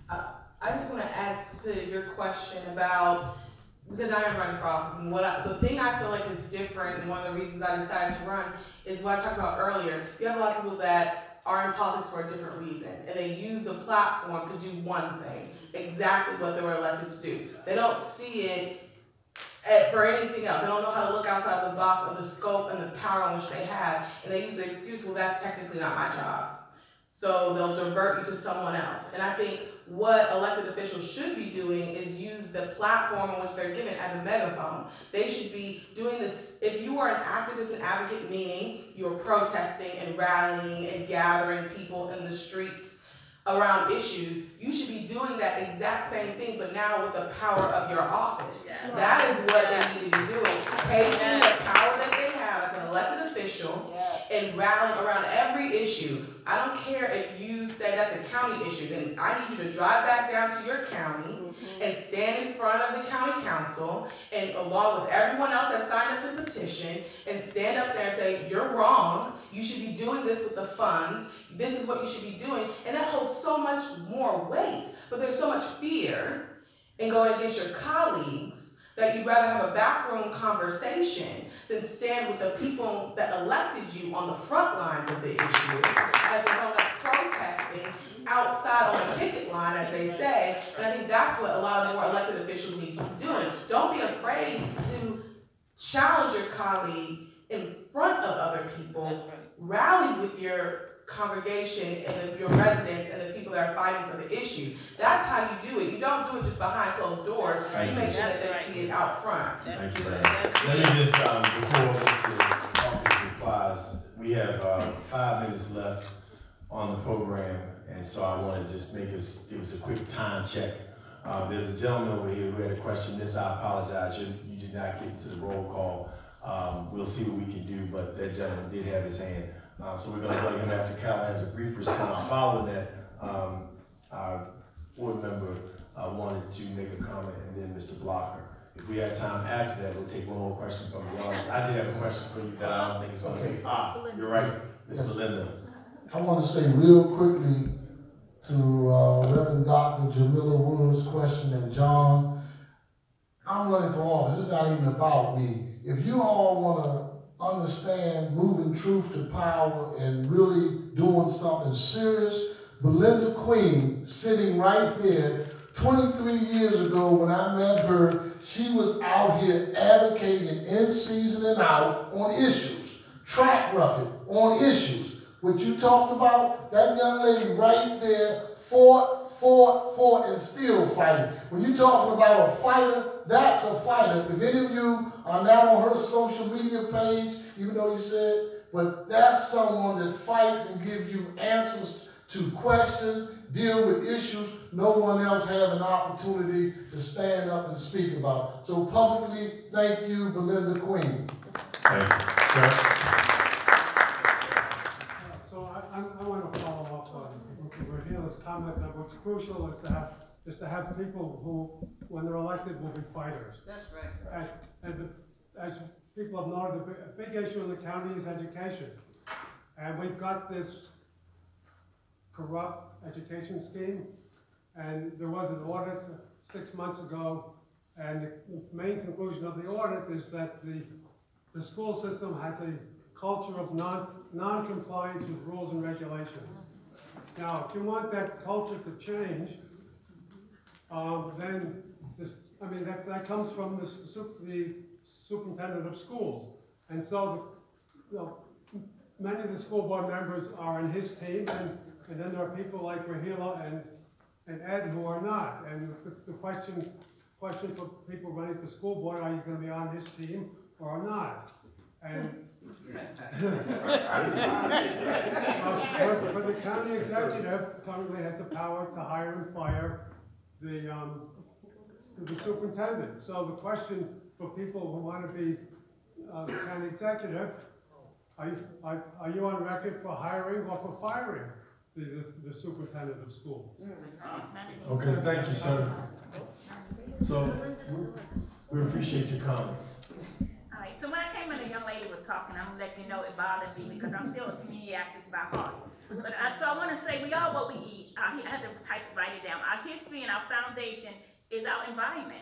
I just want to add to your question about, because I am running for office, and the thing I feel like is different, and one of the reasons I decided to run, is what I talked about earlier. You have a lot of people that are in politics for a different reason, and they use the platform to do one thing, exactly what they were elected to do. They don't see it for anything else. They don't know how to look outside the box of the scope and the power in which they have, and they use the excuse, well, that's technically not my job. So they'll divert you to someone else. And I think what elected officials should be doing is use the platform in which they're given as a megaphone. They should be doing this. If you are an activist and advocate, meaning you're protesting and rallying and gathering people in the streets, around issues, you should be doing that exact same thing, but now with the power of your office. Yes. That is what they need to be doing. Taking the power that they have as an elected official and rallying around every issue. I don't care if you say that's a county issue, then I need you to drive back down to your county and stand in front of the county council and along with everyone else that signed up to petition and stand up there and say, you're wrong, you should be doing this with the funds, this is what you should be doing, and that holds so much more weight. But there's so much fear in going against your colleagues that you'd rather have a backroom conversation than stand with the people that elected you on the front lines of the issue as opposed to protesting outside on the picket line, as they say. And I think that's what a lot of more elected officials need to be doing. Don't be afraid to challenge your colleague in front of other people. Rally with your congregation and your residents and the people that are fighting for the issue. That's how you do it. You don't do it just behind closed doors. You make sure that they see it out front. Thank you, man. Let me just, before Mr. Hawkins replies, we have 5 minutes left on the program, and so I want to just give us a quick time check. There's a gentleman over here who had a question. This, I apologize, you did not get to the roll call. We'll see what we can do, but that gentleman did have his hand. So we're going to go to him after Cal has a brief response. Following that, our board member wanted to make a comment, and then Mr. Blocker. If we have time after that, we'll take one more question from the audience. I did have a question for you that I don't think it's going to be. You're right, Ms. Belinda. I want to say real quickly to Reverend Dr. Jamila Wood's question and John, I'm running for office. It's not even about me. If you all want to understand moving truth to power and really doing something serious, Belinda Queen, sitting right there, 23 years ago when I met her, she was out here advocating in season and out on issues, track record on issues. What you talked about, that young lady right there fought, and still fighting. When you're talking about a fighter, that's a fighter. If any of you are not on her social media page, even though you said, but that's someone that fights and gives you answers to questions, deal with issues no one else have an opportunity to stand up and speak about. So publicly, thank you, Belinda Queen. Thank you. Sir? So I want to follow up on Rahila's comment that what's crucial is to have people who, when they're elected, will be fighters. That's right. And as people have noted, a big issue in the county is education. And we've got this corrupt education scheme, and there was an audit 6 months ago, and the main conclusion of the audit is that the school system has a culture of non-compliance with rules and regulations. Now, if you want that culture to change, then that comes from the superintendent of schools. And so many of the school board members are in his team, and then there are people like Rahila and Ed who are not. And the question for people running for school board, are you going to be on his team or not? And for the county executive, currently has the power to hire and fire the superintendent. So the question for people who want to be the county executive, are you on record for hiring or for firing the superintendent of schools? Okay, thank you, sir. So we appreciate your comment. All right, so when I came in, the young lady was talking, I'm gonna let you know it bothered me because I'm still a community activist by heart. But so I want to say we are what we eat. I had to write it down. Our history and our foundation is our environment.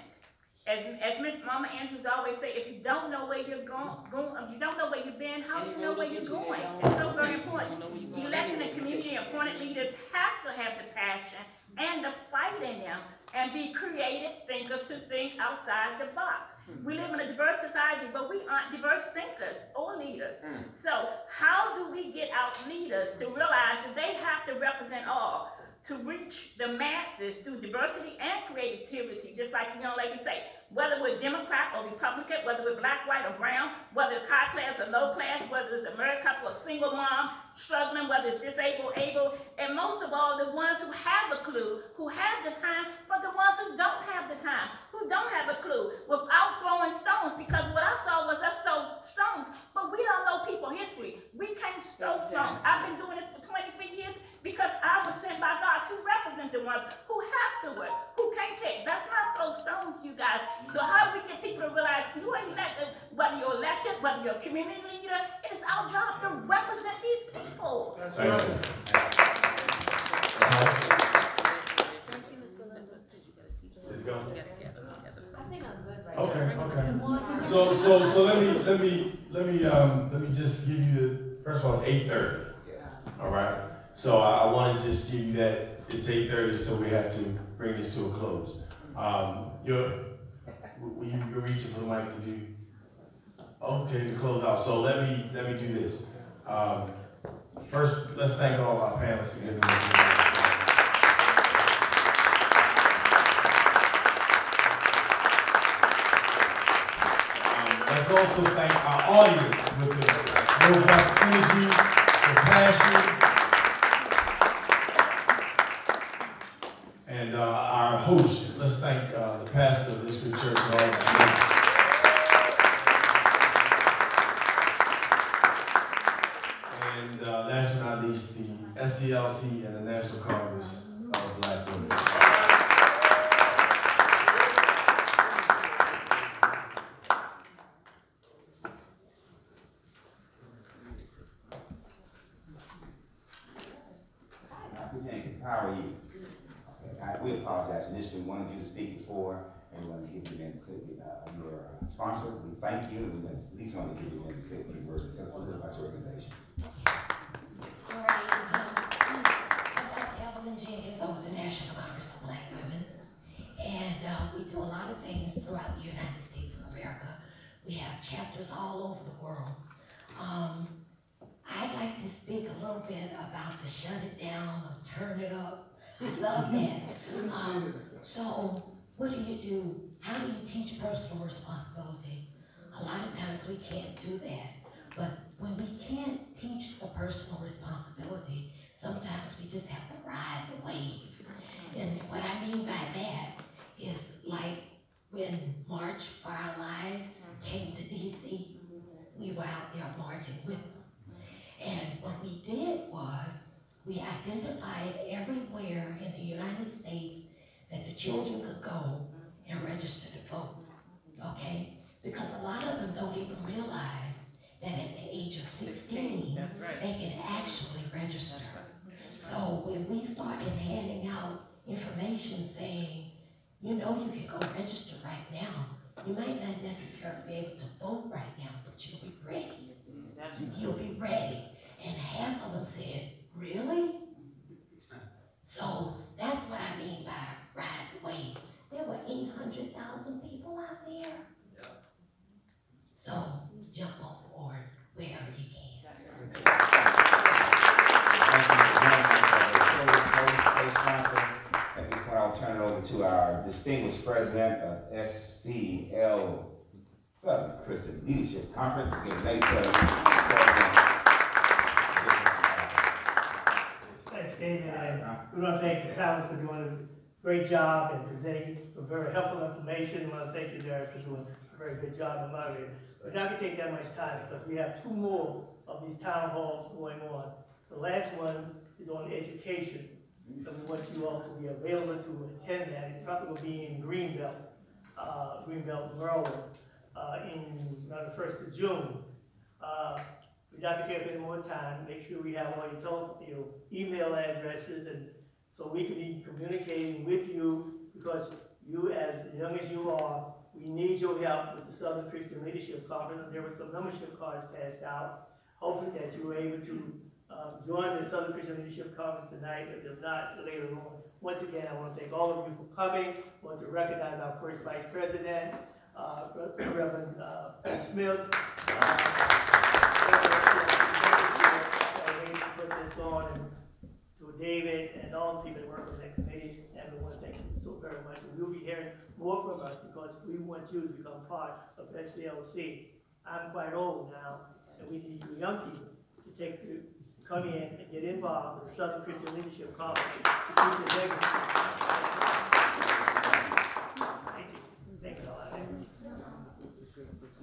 As Miss Mama Andrews always say, if you don't know where you're going, if you don't know where you've been, how do you know where you're going? It's so very important. Elected and community appointed leaders have to have the passion and the fight in them and be creative thinkers to think outside the box. We live in a diverse society, but we aren't diverse thinkers or leaders. So how do we get our leaders to realize that they have to represent all? to reach the masses through diversity and creativity, just like the young lady say, whether we're Democrat or Republican, whether we're black, white, or brown, whether it's high class or low class, whether it's a married couple or single mom struggling, whether it's disabled, able, and most of all, the ones who have a clue, who have the time, but the ones who don't have the time, who don't have a clue, without throwing stones, because what I saw was us throw stones, but we don't know people's history. We can't throw stones. I've been doing this for 23 years because I was sent by God to represent the ones who have to work, who can't take. That's not throw stones, you guys. So how do we get people to realize you are elected, whether you're elected, whether you're a community leader, it is our job to represent these people. That's right. Let's go. I think I'm good right Okay, now. okay. So let me just give you the, first of all, it's 8:30. All right. So I want to just give you that it's 8:30, so we have to bring this to a close. You're reaching for the mic to do. Okay, to close out. So let me do this. First, let's thank all of our panelists for giving us. Let's also thank our audience with the robust energy, the passion, and our host. Let's thank the pastor of this good church and all of you. And last but not least, the SCLC and the National Congress of Black Women. How are you? Okay, we apologize. Initially, we wanted you to speak before, and we wanted to give you your sponsor. We thank you, and we at least want to give you a few words to tell us a little about your organization. All right. I'm Dr. Evelyn Jenkins. I'm with the National Congress of Black Women, and we do a lot of things throughout the United States of America. We have chapters all over the world. I'd like to speak a little bit about the shut it down or turn it up. I love that. So what do? How do you teach personal responsibility? A lot of times we can't do that. But when we can't teach the personal responsibility, sometimes we just have to ride the wave. And what I mean by that is like when March for Our Lives came to DC, we were out there marching with them. And what we did was, we identified everywhere in the United States that the children could go and register to vote, okay? Because a lot of them don't even realize that at the age of 16, they can actually register. So when we started handing out information saying, you know you can go register right now, you might not necessarily be able to vote right now, but you'll be ready. You'll be ready. And half of them said, really? So that's what I mean by ride the wave. There were 800,000 people out there. Yeah. So jump on board wherever you can. At this point, I'll turn it over to our distinguished president of SCL Southern Christian Leadership Conference. Thanks, David, and we want to thank the panelists for doing a great job and presenting some very helpful information. We want to thank you, Derek, for doing a very good job in moderating. We're not going to take that much time because we have 2 more of these town halls going on. The last one is on education, so we want you all to be available to attend that. It's probably going to be in Greenbelt, Maryland, on the 1st of June. We're not going to take up any more time. Make sure we have all your email addresses, and so we can be communicating with you, because you, as young as you are, we need your help with the Southern Christian Leadership Conference. There were some membership cards passed out. Hopefully that you were able to join the Southern Christian Leadership Conference tonight, but if not, later on. Once again, I want to thank all of you for coming. I want to recognize our first Vice President, Reverend Smith. To put this on and to David and all the people that work on that committee, and we want to thank you so very much. And we'll be hearing more from us because we want you to become part of SCLC. I'm quite old now, and we need you young people to come in and get involved with the Southern Christian Leadership Conference to keep the legacy. Thank you. Thanks a lot.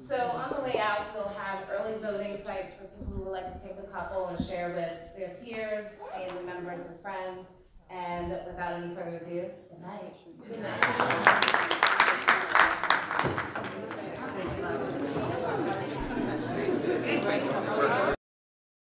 So on the way out, we'll have early voting sites for people who would like to take a couple and share with their peers, family members, and friends. And without any further ado, good night. Good night.